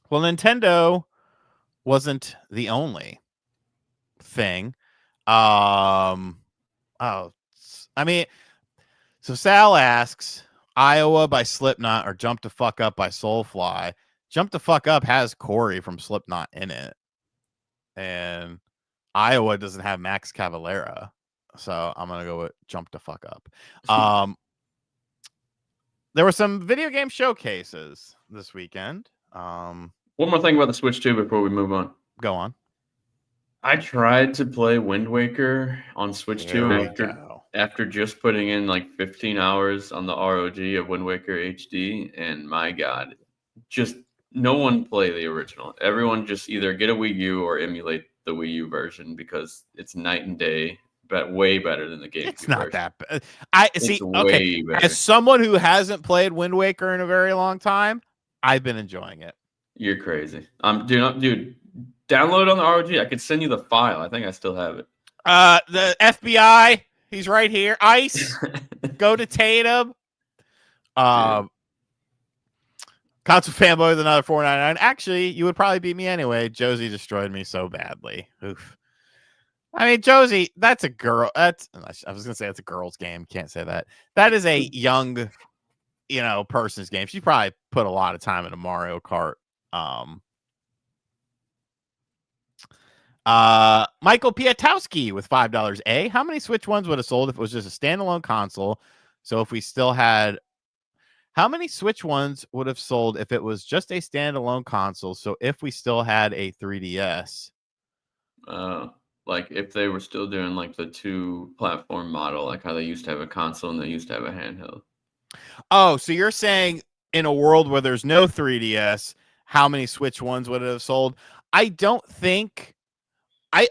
Speaker 1: Well, Nintendo wasn't the only thing. I mean, so Sal asks, Iowa by Slipknot or Jump the Fuck Up by Soulfly. Jump the Fuck Up has Corey from Slipknot in it. And Iowa doesn't have Max Cavalera. So I'm going to go with Jump the Fuck Up. There were some video game showcases this weekend.
Speaker 2: One more thing about the Switch 2 before we move on.
Speaker 1: Go on.
Speaker 2: I tried to play Wind Waker on Switch 2 after just putting in like 15 hours on the ROG of Wind Waker HD, and my God, just no one play the original. Everyone just either get a Wii U or emulate the Wii U version because it's night and day, but way better than the GameCube.
Speaker 1: It's not
Speaker 2: version.
Speaker 1: that bad. Okay.
Speaker 2: Better.
Speaker 1: As someone who hasn't played Wind Waker in a very long time, I've been enjoying it.
Speaker 2: You're crazy. Dude, download it on the ROG. I could send you the file. I think I still have it.
Speaker 1: The FBI, he's right here. ICE, go to Tatum. Console fanboy with another $4.99. Actually, you would probably beat me anyway. Josie destroyed me so badly. Oof. I mean, Josie, that's a girl. I was gonna say it's a girl's game. Can't say that. That is a young, person's game. She probably put a lot of time into Mario Kart. Michael Piatowski with $5. How many Switch ones would have sold if it was just a standalone console? So if we still had, how many Switch ones would have sold if it was just a standalone console? So if we still had a 3DS,
Speaker 2: like if they were still doing like the 2-platform model, like how they used to have a console and they used to have a handheld.
Speaker 1: Oh, so you're saying in a world where there's no 3DS, how many Switch ones would it have sold? I don't think. I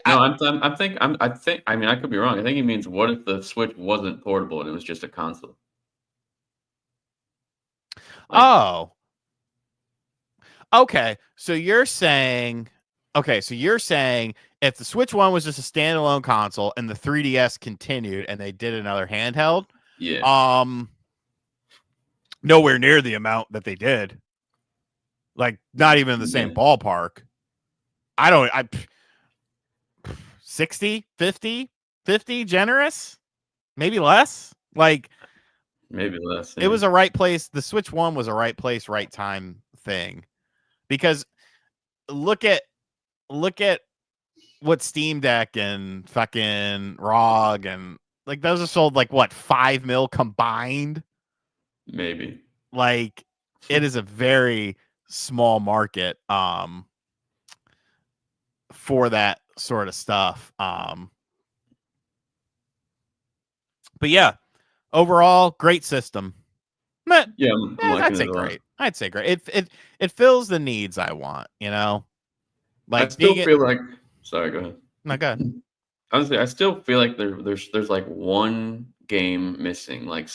Speaker 2: think. I mean, I could be wrong. I think he means what if the Switch wasn't portable and it was just a console?
Speaker 1: Oh. Okay. So you're saying. Okay, so you're saying if the Switch One was just a standalone console and the 3DS continued and they did another handheld,
Speaker 2: yeah,
Speaker 1: nowhere near the amount that they did. Like not even in the same ballpark. I 60, 50, 50 generous, maybe less. Like
Speaker 2: maybe less.
Speaker 1: It was a right place. The Switch One was a right place, right time thing, because look at what Steam Deck and fucking ROG and like those are sold like what 5 mil combined.
Speaker 2: Maybe
Speaker 1: like it is a very small market for that sort of stuff. But yeah, overall great system.
Speaker 2: Yeah,
Speaker 1: I'd say great. I'd say great. It fills the needs I want, Like
Speaker 2: I still feel like. Sorry, go ahead.
Speaker 1: No, go ahead.
Speaker 2: Honestly, I still feel like there's like one game missing, like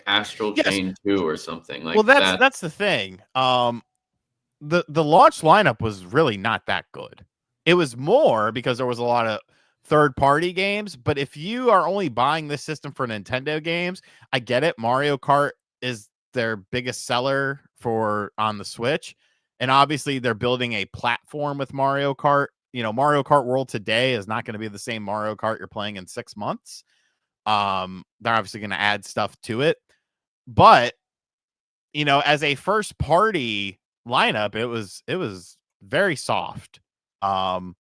Speaker 2: Astral Chain 2 or something. Like
Speaker 1: well, that's the thing. The launch lineup was really not that good. It was more because there was a lot of third-party games, but if you are only buying this system for Nintendo games, I get it. Mario Kart is their biggest seller on the Switch, and obviously they're building a platform with Mario Kart. Mario Kart World today is not going to be the same Mario Kart you're playing in 6 months. They're obviously going to add stuff to it, but as a first party lineup, it was very soft. The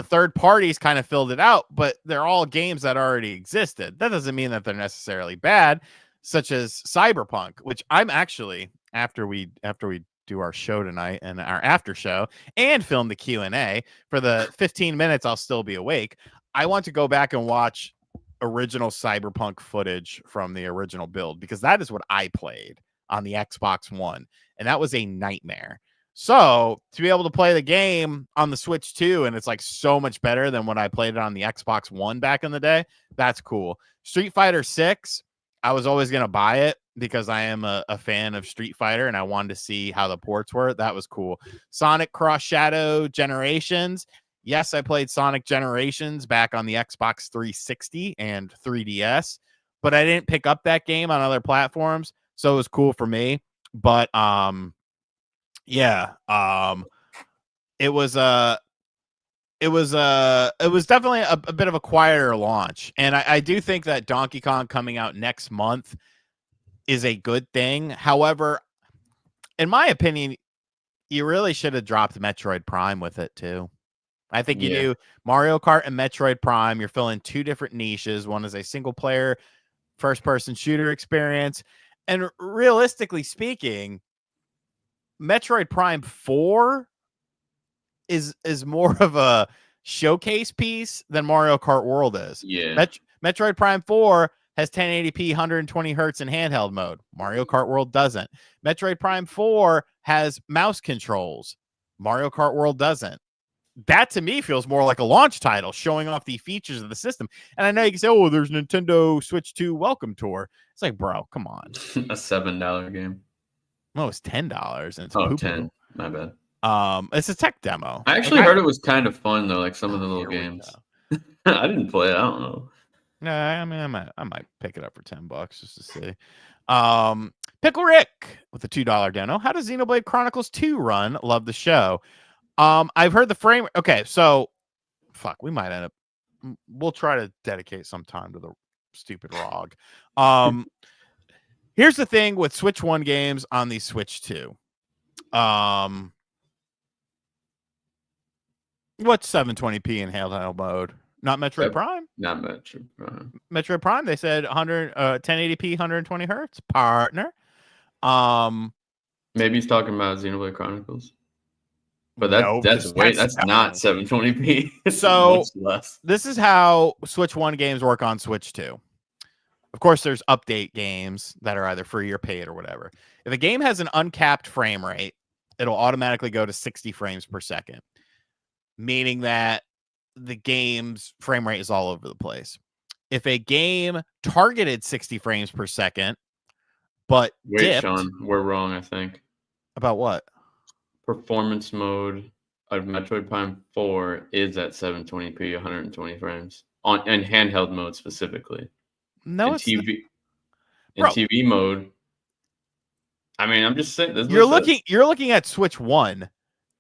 Speaker 1: third parties kind of filled it out, but they're all games that already existed. That doesn't mean that they're necessarily bad, such as Cyberpunk, which I'm actually after we do our show tonight and our after show and film the Q&A for the 15 minutes I'll still be awake. I want to go back and watch original Cyberpunk footage from the original build because that is what I played on the Xbox One, and that was a nightmare. So to be able to play the game on the Switch 2, and it's like so much better than when I played it on the Xbox One back in the day, that's cool. Street Fighter 6, I was always going to buy it because I am a fan of Street Fighter and I wanted to see how the ports were. That was cool. Sonic Cross Shadow Generations. Yes, I played Sonic Generations back on the Xbox 360 and 3DS, but I didn't pick up that game on other platforms, so it was cool for me. But yeah, it was definitely a bit of a quieter launch, and I do think that Donkey Kong coming out next month is a good thing. However, in my opinion, you really should have dropped Metroid Prime with it too. I think you do Mario Kart and Metroid Prime. You're filling two different niches. One is a single player first-person shooter experience, and realistically speaking, Metroid Prime 4 is more of a showcase piece than Mario Kart World is.
Speaker 2: Yeah.
Speaker 1: Metroid Prime 4 has 1080p 120 hertz in handheld mode. Mario Kart World doesn't. Metroid Prime 4 has mouse controls. Mario Kart World doesn't. That to me feels more like a launch title showing off the features of the system. And I know you can say, oh, there's Nintendo Switch 2 welcome tour. It's like, bro, come on.
Speaker 2: A $7 game.
Speaker 1: No, it's $10 and it's
Speaker 2: poo-poo. 10. My bad.
Speaker 1: It's a tech demo.
Speaker 2: I actually heard it was kind of fun though, like some of the little games. I didn't play it. I don't know.
Speaker 1: No, I mean I might pick it up for $10 just to see. Pickle Rick with a $2 dono. How does Xenoblade Chronicles 2 run? Love the show. I've heard the frame. Okay, so fuck, we might end up. We'll try to dedicate some time to the stupid ROG. Here's the thing with Switch 1 games on the Switch 2. What's 720p in handheld mode? Not Metroid Prime?
Speaker 2: Not Metroid Prime.
Speaker 1: Metroid Prime, they said 1080p, 120 hertz. Partner.
Speaker 2: Maybe he's talking about Xenoblade Chronicles. But
Speaker 1: No,
Speaker 2: that's not 720p. It's
Speaker 1: so
Speaker 2: much less.
Speaker 1: This is how Switch 1 games work on Switch 2. Of course, there's update games that are either free or paid or whatever. If a game has an uncapped frame rate, it'll automatically go to 60 frames per second, meaning that the game's frame rate is all over the place. If a game targeted 60 frames per second, but dipped,
Speaker 2: Sean, we're wrong, I think.
Speaker 1: About what?
Speaker 2: Performance mode of Metroid Prime 4 is at 720p, 120 frames in handheld mode specifically.
Speaker 1: No,
Speaker 2: it's TV. In TV mode, I mean, I'm just saying.
Speaker 1: You're looking at Switch 1.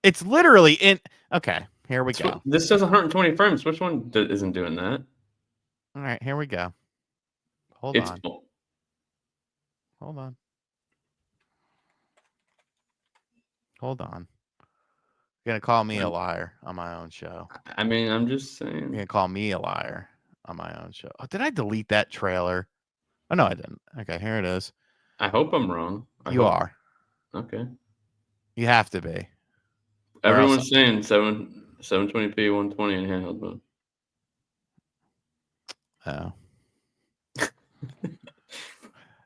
Speaker 1: It's literally in. Okay, here we go.
Speaker 2: This says 120 frames. Which one isn't doing that?
Speaker 1: All right, here we go. Hold on. You're going to call me a liar on my own show.
Speaker 2: I mean, I'm just saying.
Speaker 1: You're going to call me a liar on my own show. Oh, did I delete that trailer? Oh, no, I didn't. Okay, here it is.
Speaker 2: I hope I'm wrong.
Speaker 1: You are.
Speaker 2: Okay.
Speaker 1: You have to be.
Speaker 2: Everyone's saying 720p, 120 in handheld mode.
Speaker 1: Oh.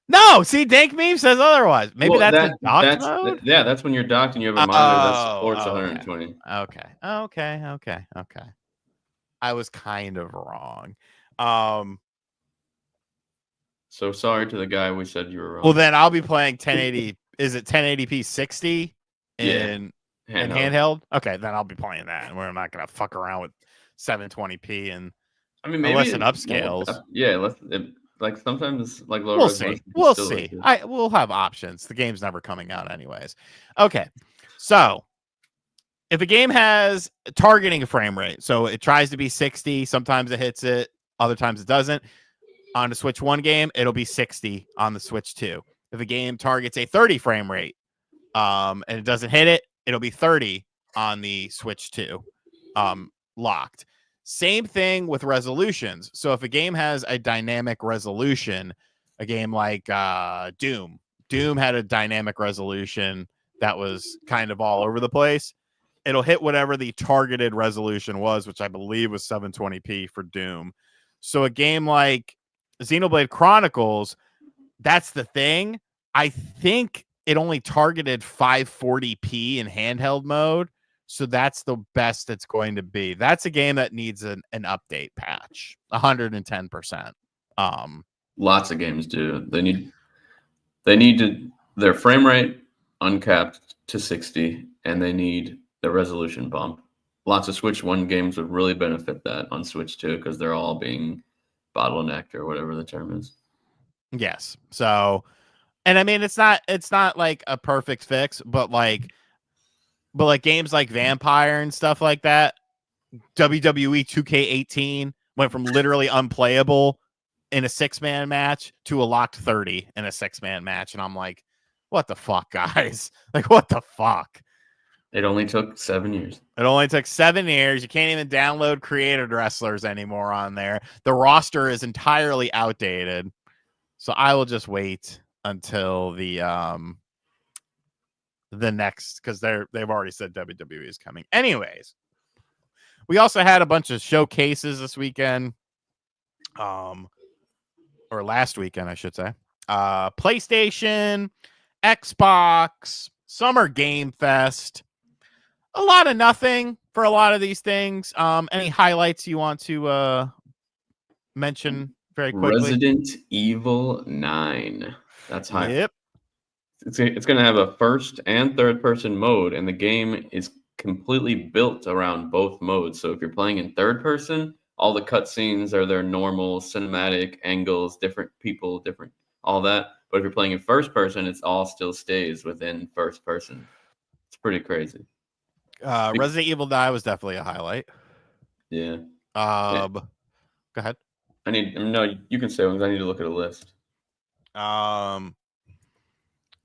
Speaker 1: No, see, Dank Meme says otherwise. Maybe that's docked mode?
Speaker 2: Yeah, that's when you're docked and you have a monitor that supports 120.
Speaker 1: Okay. I was kind of wrong.
Speaker 2: So sorry to the guy we said you were wrong.
Speaker 1: Well, then I'll be playing 1080. Is it 1080p 60 in handheld? Okay, then I'll be playing that. And we're not going to fuck around with 720p. And
Speaker 2: I mean, maybe
Speaker 1: unless it upscales.
Speaker 2: Yeah, like sometimes like lower.
Speaker 1: We'll see. We'll have options. The game's never coming out anyways. Okay, so if a game has targeting a frame rate, so it tries to be 60, sometimes it hits it, other times it doesn't. On the Switch 1 game, it'll be 60 on the Switch 2. If a game targets a 30 frame rate, and it doesn't hit it, it'll be 30 on the Switch 2, locked. Same thing with resolutions. So if a game has a dynamic resolution, a game like Doom had a dynamic resolution that was kind of all over the place. It'll hit whatever the targeted resolution was, which I believe was 720p for Doom. So a game like Xenoblade Chronicles, that's the thing. I think it only targeted 540p in handheld mode. So that's the best it's going to be. That's a game that needs an update patch, 110%.
Speaker 2: Lots of games do. They need their frame rate uncapped to 60, and they need the resolution bump. Lots of Switch 1 games would really benefit that on Switch 2 because they're all being bottlenecked or whatever the term is.
Speaker 1: Yes. So, and I mean, it's not like a perfect fix, but like games like Vampire and stuff like that, WWE 2K18 went from literally unplayable in a 6-man match to a locked 30 in a 6-man match. And I'm like, what the fuck, guys? Like, what the fuck?
Speaker 2: It only took 7 years.
Speaker 1: It only took 7 years. You can't even download created wrestlers anymore on there. The roster is entirely outdated. So I will just wait until the next, because they've already said WWE is coming. Anyways, we also had a bunch of showcases this weekend, or last weekend, I should say. PlayStation, Xbox, Summer Game Fest. A lot of nothing for a lot of these things. Any highlights you want to mention very quickly?
Speaker 2: Resident Evil 9. That's high.
Speaker 1: Yep.
Speaker 2: It's going to have a first and third person mode, and the game is completely built around both modes. So if you're playing in third person, all the cutscenes are their normal cinematic angles, different people, different all that. But if you're playing in first person, it's all still stays within first person. It's pretty crazy.
Speaker 1: Resident Evil Die was definitely a highlight.
Speaker 2: Yeah.
Speaker 1: Go ahead.
Speaker 2: No, you can say one. I need to look at a list.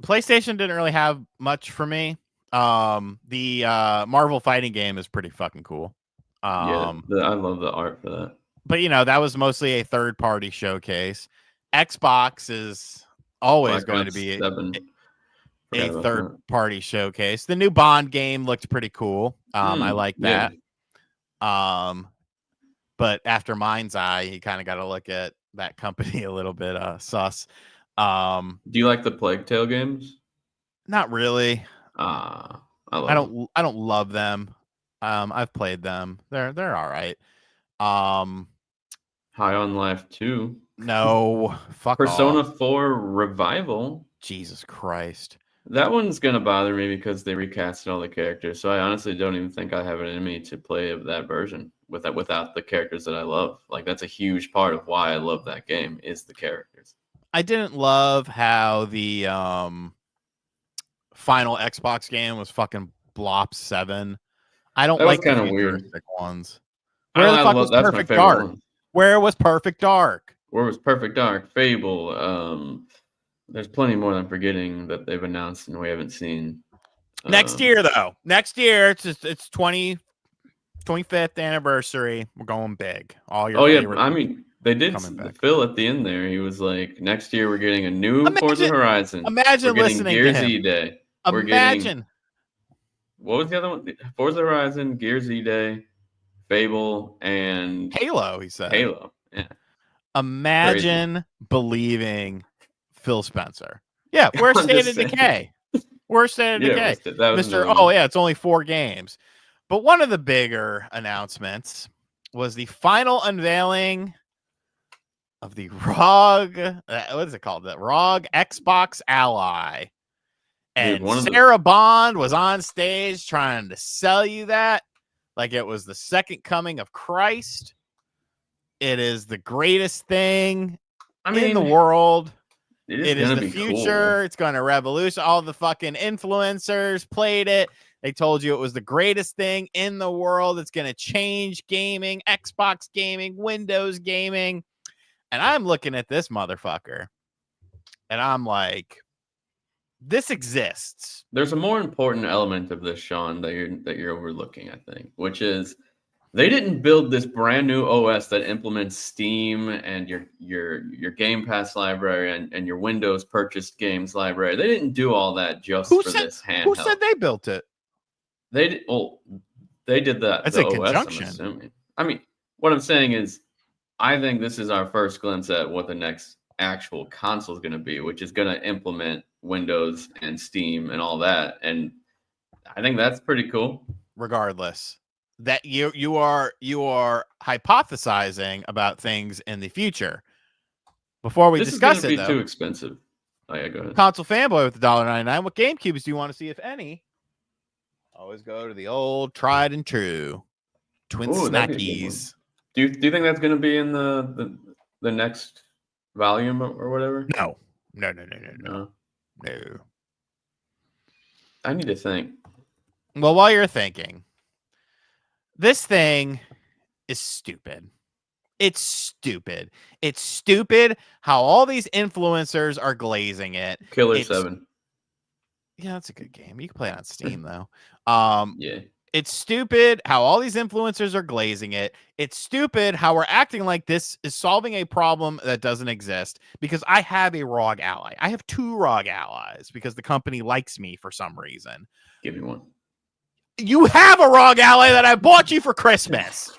Speaker 1: PlayStation didn't really have much for me. The Marvel fighting game is pretty fucking cool.
Speaker 2: I love the art for that.
Speaker 1: But that was mostly a third-party showcase. Xbox is always going to be a third-party showcase. The new Bond game looked pretty cool. I like that. Yeah. But after Mind's Eye, you kind of got to look at that company a little bit sus.
Speaker 2: Do you like the Plague Tale games?
Speaker 1: Not really.
Speaker 2: I
Speaker 1: don't love them. I've played them. They're all right.
Speaker 2: High on Life 2.
Speaker 1: No, fuck
Speaker 2: Persona
Speaker 1: off.
Speaker 2: 4 Revival.
Speaker 1: Jesus Christ.
Speaker 2: That one's gonna bother me because they recasted all the characters. So I honestly don't even think I have it in me to play that version without the characters that I love. Like, that's a huge part of why I love that game is the characters.
Speaker 1: I didn't love how the final Xbox game was fucking Blop 7. I don't like the futuristic ones. Where the fuck was Perfect Dark? Where was Perfect Dark?
Speaker 2: Where was Perfect Dark? Fable. There's plenty more that I'm forgetting that they've announced and we haven't seen.
Speaker 1: Next year, though. Next year, it's 25th anniversary. We're going big. All your favorite.
Speaker 2: I mean, they did Phil at the end there. He was like, next year we're getting a new Forza Horizon.
Speaker 1: Imagine listening
Speaker 2: Gears
Speaker 1: to him.
Speaker 2: E-Day. What was the other one? Forza Horizon, Gears E-Day, Fable, and
Speaker 1: Halo, he said.
Speaker 2: Halo, yeah.
Speaker 1: Imagine believing Phil Spencer. Yeah, where's State of Decay? Where's State of Decay? It's only 4 games. But one of the bigger announcements was the final unveiling of the ROG, what is it called? The ROG Xbox Ally. And Sarah Bond was on stage trying to sell you that like it was the second coming of Christ. It is the greatest thing in the world. It is the future. Cool. It's going to revolutionize. All the fucking influencers played it. They told you it was the greatest thing in the world. It's going to change gaming, Xbox gaming, Windows gaming. And I'm looking at this motherfucker and I'm like, this exists.
Speaker 2: There's a more important element of this, Sean, that you're overlooking, I think, which is they didn't build this brand new OS that implements Steam and your Game Pass library and your Windows purchased games library. They didn't do all that just for this handheld.
Speaker 1: Who said they built it?
Speaker 2: They did. Well, they did that.
Speaker 1: That's a conjunction.
Speaker 2: I'm assuming. I mean, what I'm saying is, I think this is our first glimpse at what the next actual console is going to be, which is going to implement Windows and Steam and all that. And I think that's pretty cool.
Speaker 1: Regardless, that you are hypothesizing about things in the future. Before we discuss it,
Speaker 2: though, too expensive. Oh yeah, go ahead.
Speaker 1: Console fanboy with the $1.99. What GameCubes do you want to see, if any? Always go to the old tried and true Twin Snackies.
Speaker 2: Do you think that's going to be in the next volume or whatever?
Speaker 1: No.
Speaker 2: I need to think.
Speaker 1: Well, while you're thinking, this thing is stupid. It's stupid. It's stupid how all these influencers are glazing it.
Speaker 2: Killer 7.
Speaker 1: Yeah, that's a good game. You can play it on Steam, though.
Speaker 2: Yeah.
Speaker 1: It's stupid how all these influencers are glazing it. It's stupid how we're acting like this is solving a problem that doesn't exist, because I have a ROG ally. I have 2 ROG allies because the company likes me for some reason.
Speaker 2: Give me one.
Speaker 1: You have a ROG ally that I bought you for Christmas.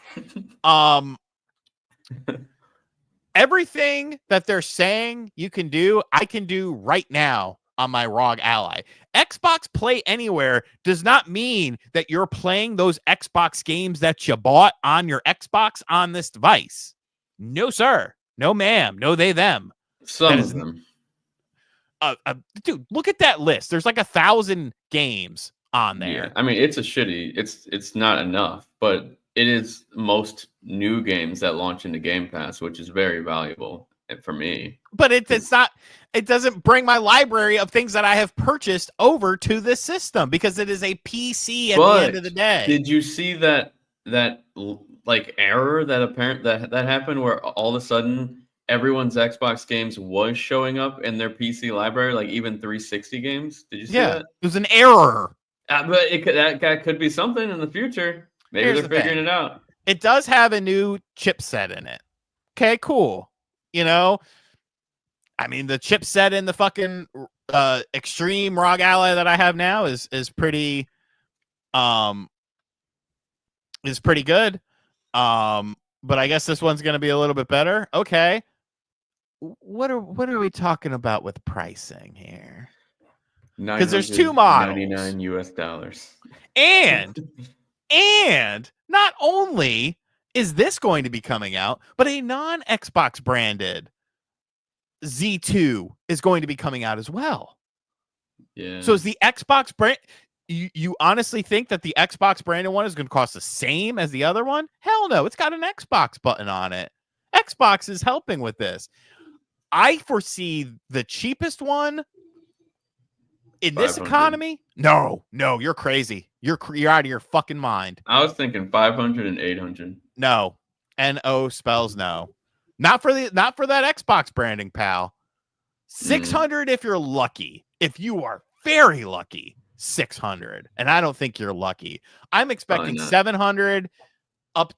Speaker 1: Everything that they're saying you can do, I can do right now on my ROG ally. Xbox Play Anywhere does not mean that you're playing those Xbox games that you bought on your Xbox on this device. No, sir. No, ma'am. No, they, them.
Speaker 2: Some of them.
Speaker 1: Dude, look at that list. There's like 1,000 games on there.
Speaker 2: Yeah, I mean, it's not enough, but it is most new games that launch into Game Pass, which is very valuable. for me.
Speaker 1: But it's not. It doesn't bring my library of things that I have purchased over to this system because it is a PC at the end of the day.
Speaker 2: Did you see that like error that happened where all of a sudden everyone's Xbox games was showing up in their PC library, like even 360 games? Did you see that?
Speaker 1: It was an error.
Speaker 2: But that could be something in the future. Maybe they're figuring it out.
Speaker 1: It does have a new chipset in it. Okay, cool. You know, I mean, the chipset in the fucking Extreme ROG Ally that I have now is pretty good. But I guess this one's going to be a little bit better. Okay. What are we talking about with pricing here? Because there's two models.
Speaker 2: $99.
Speaker 1: And not only is this going to be coming out, but a non-Xbox branded Z2 is going to be coming out as well.
Speaker 2: Yeah.
Speaker 1: So is the Xbox brand? You honestly think that the Xbox branded one is going to cost the same as the other one? Hell no. It's got an Xbox button on it. Xbox is helping with this. I foresee the cheapest one in this economy. No, you're crazy. You're out of your fucking mind.
Speaker 2: I was thinking 500 and 800.
Speaker 1: No. NO spells no. Not for that Xbox branding, pal. 600 if you're lucky. If you are very lucky, 600. And I don't think you're lucky. I'm expecting 700 up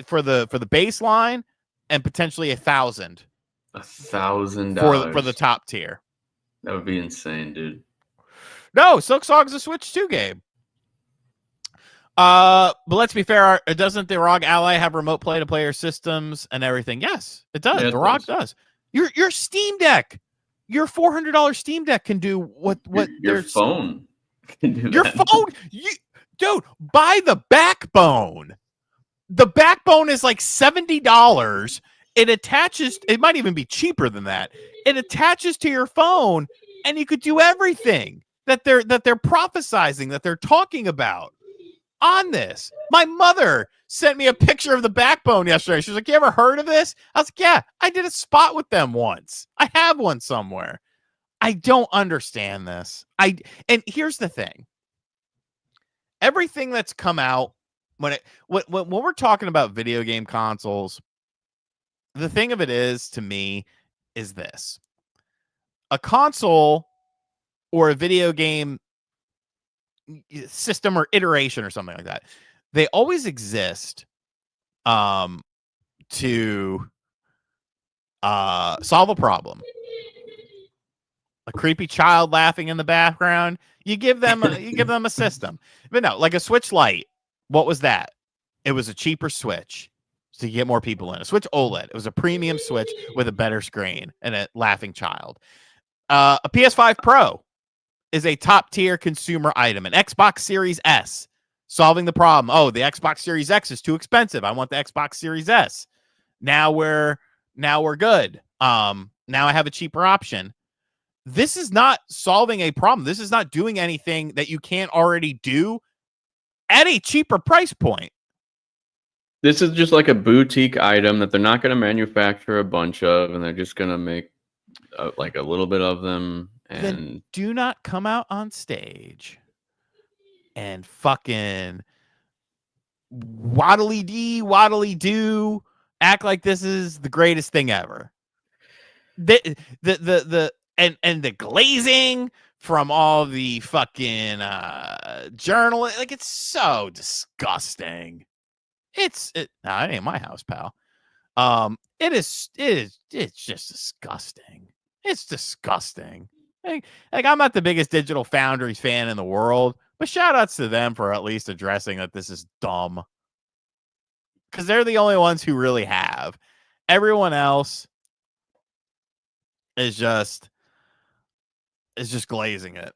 Speaker 1: for the baseline and potentially $1,000.
Speaker 2: $1,000
Speaker 1: for the top tier.
Speaker 2: That would be insane, dude.
Speaker 1: No, Silksong's a Switch 2 game. But let's be fair, doesn't the ROG Ally have remote play to player systems and everything? Yes, it does. The ROG does. Your Steam Deck, your $400 Steam Deck can do what
Speaker 2: your phone can do.
Speaker 1: Your phone, dude, buy the Backbone. The Backbone is like $70. It attaches. It might even be cheaper than that. It attaches to your phone, and you could do everything that they're prophesizing, that they're talking about on this. My mother sent me a picture of the Backbone yesterday. She was like, "You ever heard of this?" I was like, "Yeah, I did a spot with them once. I have one somewhere." I don't understand this. And here's the thing. Everything that's come out when we're talking about video game consoles, the thing of it is, to me, is this. A console or a video game system or iteration or something like that, they always exist to solve a problem. A creepy child laughing in the background, you give them a system. But no, like a Switch Lite, what was that? It was a cheaper Switch to get more people in. A Switch OLED, it was a premium Switch with a better screen and a laughing child. A PS5 Pro is a top tier consumer item. An Xbox Series S, solving the problem. Oh, the Xbox Series X is too expensive. I want the Xbox Series S. Now we're good. Now I have a cheaper option. This is not solving a problem. This is not doing anything that you can't already do at a cheaper price point.
Speaker 2: This is just like a boutique item that they're not going to manufacture a bunch of, and they're just going to make like a little bit of them. And
Speaker 1: then do not come out on stage and fucking waddly do, act like this is the greatest thing ever. The glazing from all the fucking journal, like, it's so disgusting. It ain't my house, pal. It's just disgusting. It's disgusting. Like I'm not the biggest Digital Foundries fan in the world, but shout outs to them for at least addressing that this is dumb. Because they're the only ones who really have. Everyone else is just glazing it.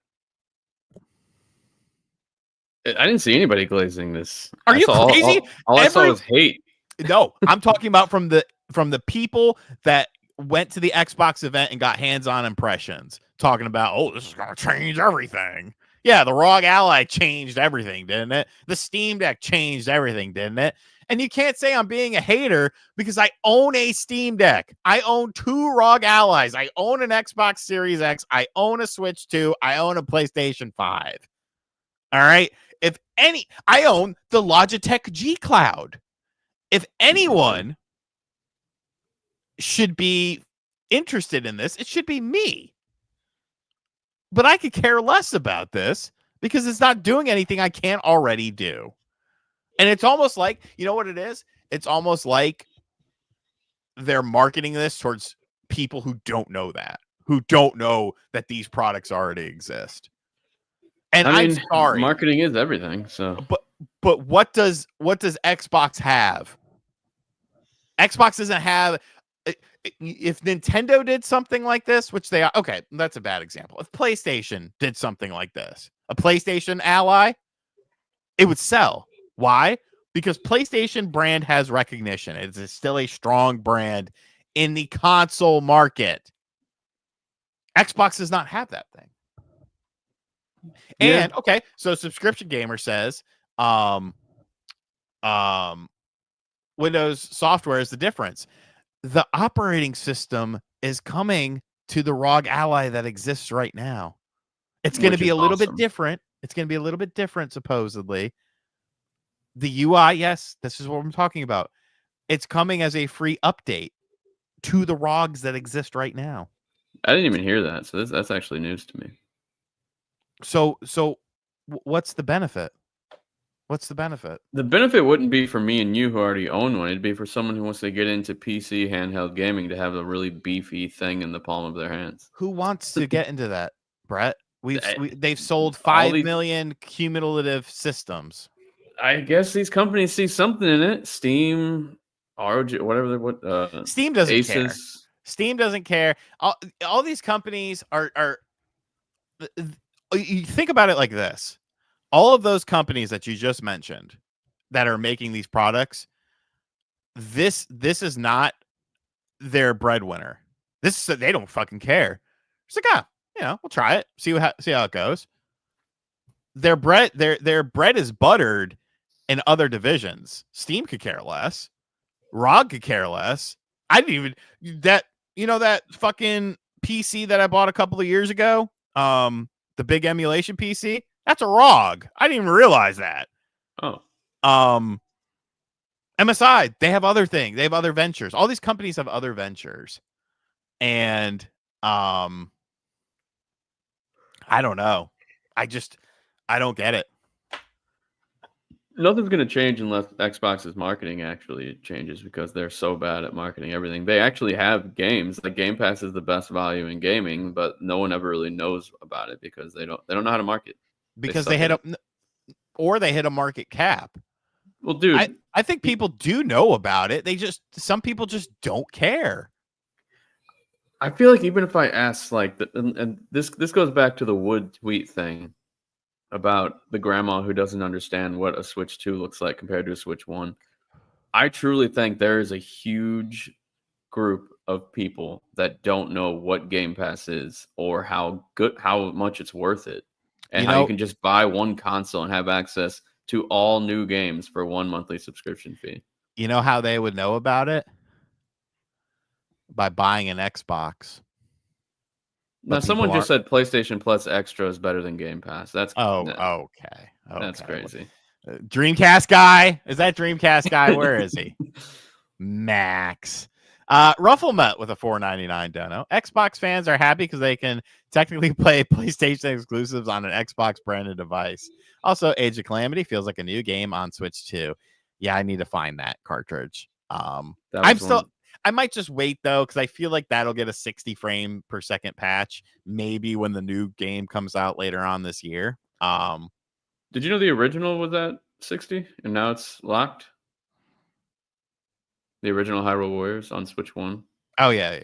Speaker 2: I didn't see anybody glazing this.
Speaker 1: Are you crazy?
Speaker 2: All I saw was hate.
Speaker 1: No, I'm talking about from the people that went to the Xbox event and got hands-on impressions, talking about, oh, this is going to change everything. Yeah, the ROG Ally changed everything, didn't it? The Steam Deck changed everything, didn't it? And you can't say I'm being a hater because I own a Steam Deck. I own 2 ROG Allies. I own an Xbox Series X. I own a Switch 2. I own a PlayStation 5. All right. I own the Logitech G Cloud. If anyone should be interested in this, it should be me. But I could care less about this because it's not doing anything I can't already do. And it's almost like, you know what it is? It's almost like they're marketing this towards people who don't know that these products already exist. And
Speaker 2: I mean,
Speaker 1: I'm sorry,
Speaker 2: marketing is everything. So,
Speaker 1: but what does Xbox have? Xbox doesn't have. If Nintendo did something like this, which they okay, that's a bad example. If PlayStation did something like this, a PlayStation Ally, it would sell. Why? Because PlayStation brand has recognition. It is still a strong brand in the console market. Xbox does not have that thing. And okay, so Subscription Gamer says Windows software is the difference. The operating system is coming to the ROG Ally that exists right now. It's going to be a little bit different. It's going to be a little bit different, supposedly. The UI, yes, this is what I'm talking about. It's coming as a free update to the ROGs that exist right now.
Speaker 2: I didn't even hear that. So that's actually news to me.
Speaker 1: So what's the benefit? What's the benefit?
Speaker 2: The benefit wouldn't be for me and you who already own one. It'd be for someone who wants to get into PC handheld gaming to have a really beefy thing in the palm of their hands.
Speaker 1: Who wants to get into that, Brett? They've sold 5 million cumulative systems.
Speaker 2: I guess these companies see something in it. Steam, ROG, whatever.
Speaker 1: Steam doesn't
Speaker 2: Asus.
Speaker 1: care. Steam doesn't care. All these companies are. You think about it like this: all of those companies that you just mentioned that are making these products, this is not their breadwinner. They don't fucking care. It's like, we'll try it, see how it goes. Their bread is buttered in other divisions. Steam could care less. ROG could care less. I didn't even that fucking PC that I bought a couple of years ago, the big emulation PC. That's a ROG. I didn't even realize that.
Speaker 2: Oh.
Speaker 1: MSI, they have other things. They have other ventures. All these companies have other ventures. And I don't know. I don't get it.
Speaker 2: Nothing's going to change unless Xbox's marketing actually changes because they're so bad at marketing everything. They actually have games. Like Game Pass is the best value in gaming, but no one ever really knows about it because they don't know how to market.
Speaker 1: Because they hit a market cap.
Speaker 2: Well, dude,
Speaker 1: I think people do know about it. Some people just don't care.
Speaker 2: I feel like even if I ask, like, and this goes back to the Wood tweet thing about the grandma who doesn't understand what a Switch 2 looks like compared to a Switch 1. I truly think there is a huge group of people that don't know what Game Pass is or how much it's worth it, and how you can just buy one console and have access to all new games for one monthly subscription fee.
Speaker 1: You know how they would know about it? By buying an Xbox.
Speaker 2: Now, someone just said PlayStation Plus Extra is better than Game Pass. That's
Speaker 1: okay.
Speaker 2: That's crazy.
Speaker 1: Dreamcast guy? Is that Dreamcast guy? Where is he? Max. Rufflemet with a $4.99 dono. Xbox fans are happy because they can technically play PlayStation exclusives on an Xbox branded device. Also, Age of Calamity feels like a new game on Switch 2. Yeah, I need to find that cartridge. I might just wait though, because I feel like that'll get a 60 frame per second patch, maybe when the new game comes out later on this year.
Speaker 2: Did you know the original was at 60 and now it's locked? The original Hyrule Warriors on Switch 1.
Speaker 1: Oh yeah.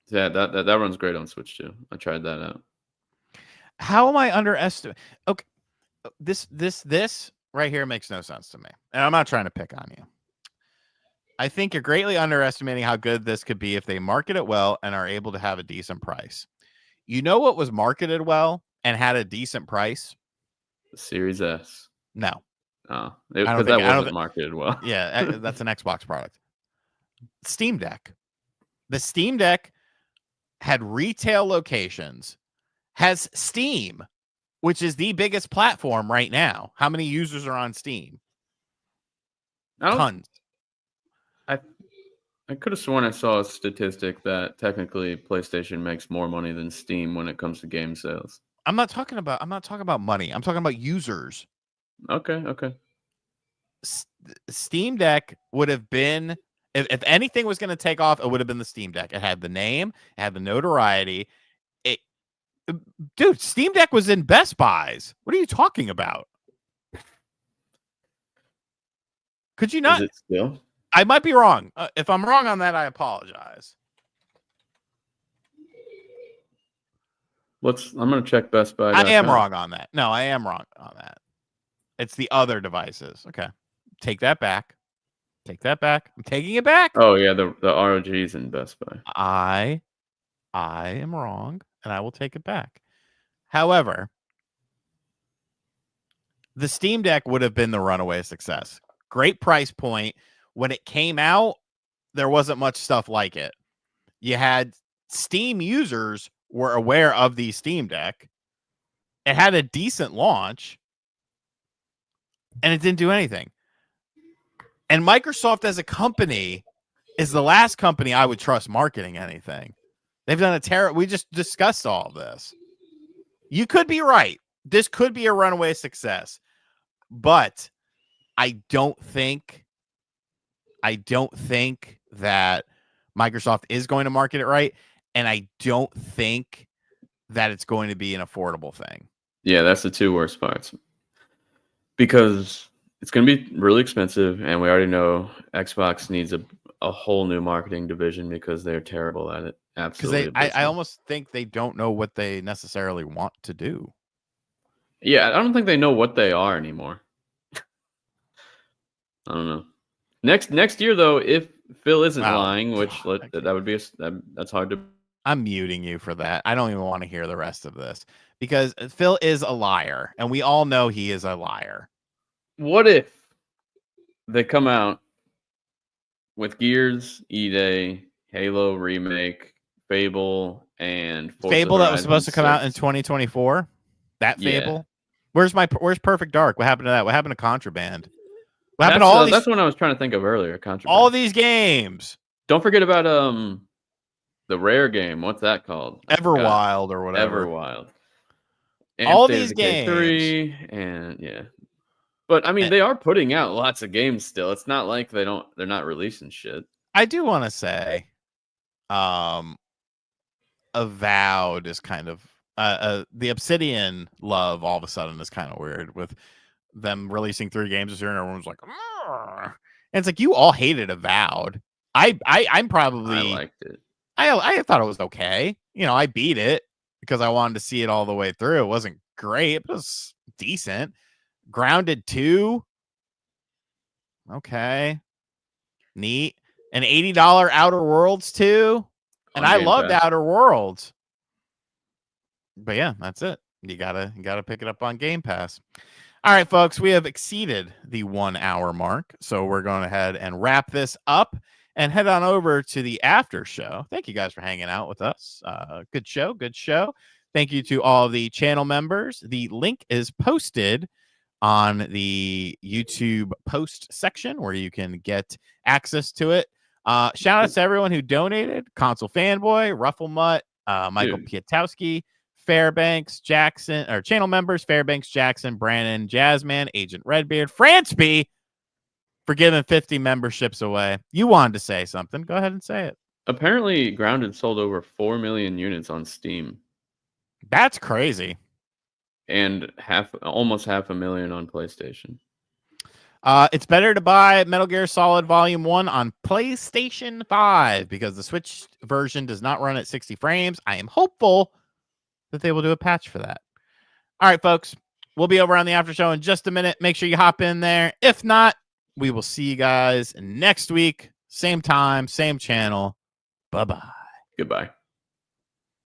Speaker 2: Yeah, that runs great on Switch 2. I tried that out.
Speaker 1: How am I underestimating? Okay, this right here makes no sense to me, and I'm not trying to pick on you. I think you're greatly underestimating how good this could be if they market it well and are able to have a decent price. You know what was marketed well and had a decent price?
Speaker 2: The Series S.
Speaker 1: No.
Speaker 2: Because that wasn't marketed well.
Speaker 1: Yeah, that's an Xbox product. Steam Deck. The Steam Deck had retail locations, has Steam, which is the biggest platform right now. How many users are on Steam? Tons.
Speaker 2: I could have sworn I saw a statistic that technically PlayStation makes more money than Steam when it comes to game sales.
Speaker 1: I'm not talking about money. I'm talking about users.
Speaker 2: Okay.
Speaker 1: Steam Deck would have been, if anything was going to take off, it would have been the Steam Deck. It had the name, it had the notoriety. Dude, Steam Deck was in Best Buys. What are you talking about? Could you not?
Speaker 2: Is it still?
Speaker 1: I might be wrong. If I'm wrong on that, I apologize.
Speaker 2: I'm going to check Best Buy.
Speaker 1: I am wrong on that. No, I am wrong on that. It's the other devices. Okay. Take that back. Take that back. I'm taking it back.
Speaker 2: Oh, yeah, the ROGs in Best Buy.
Speaker 1: I am wrong, and I will take it back. However, the Steam Deck would have been the runaway success. Great price point. When it came out, there wasn't much stuff like it. You had Steam users were aware of the Steam Deck. It had a decent launch, and it didn't do anything. And Microsoft as a company is the last company I would trust marketing anything. They've done we just discussed all of this. You could be right. This could be a runaway success, but I don't think that Microsoft is going to market it right, and I don't think that it's going to be an affordable thing.
Speaker 2: Yeah, that's the two worst parts. Because it's going to be really expensive, and we already know Xbox needs a whole new marketing division because they're terrible at it. Absolutely.
Speaker 1: Because I almost think they don't know what they necessarily want to do.
Speaker 2: Yeah, I don't think they know what they are anymore. I don't know. Next year, though, if Phil isn't lying, which that would be that's hard to.
Speaker 1: I'm muting you for that. I don't even want to hear the rest of this because Phil is a liar, and we all know he is a liar.
Speaker 2: What if they come out with Gears, E-Day, Halo Remake, Fable, and Forza
Speaker 1: Fable that was
Speaker 2: Horizon
Speaker 1: supposed to come
Speaker 2: 6.
Speaker 1: out in 2024? That Fable? Where's Perfect Dark? What happened to that? What happened to Contraband? What happened to all these?
Speaker 2: That's what I was trying to think of earlier. Contraband.
Speaker 1: All these games.
Speaker 2: Don't forget about the Rare game. What's that called?
Speaker 1: Everwild or whatever.
Speaker 2: Everwild.
Speaker 1: And all these games.
Speaker 2: 3 and yeah. But I mean, they are putting out lots of games still. It's not like they're not releasing shit.
Speaker 1: I do want to say, Avowed is kind of the Obsidian love. All of a sudden is kind of weird with them releasing 3 games this year, and everyone's like, and it's like you all hated Avowed. I'm probably
Speaker 2: I liked it.
Speaker 1: I thought it was okay. You know, I beat it because I wanted to see it all the way through. It wasn't great, but it was decent. Grounded 2. Okay. Neat. An $80 Outer Worlds 2. And I loved Outer Worlds. But yeah, that's it. You gotta pick it up on Game Pass. All right, folks, we have exceeded the 1 hour mark. So we're going ahead and wrap this up and head on over to the after show. Thank you guys for hanging out with us. Good show. Thank you to all the channel members. The link is posted on the YouTube post section where you can get access to it. Shout out to everyone who donated: Console Fanboy, Ruffle Mutt, Michael Pietowski, Fairbanks Jackson, or channel members Fairbanks Jackson, Brandon Jazzman, Agent Redbeard, Franceby for giving 50 memberships away. You wanted to say something. Go ahead and say it.
Speaker 2: Apparently, Grounded sold over 4 million units on Steam.
Speaker 1: That's crazy.
Speaker 2: And almost 500,000 on PlayStation.
Speaker 1: It's better to buy Metal Gear Solid Volume 1 on PlayStation 5 because the Switch version does not run at 60 frames. I am hopeful that they will do a patch for that. All right, folks. We'll be over on the after show in just a minute. Make sure you hop in there. If not, we will see you guys next week. Same time, same channel. Bye-bye.
Speaker 2: Goodbye.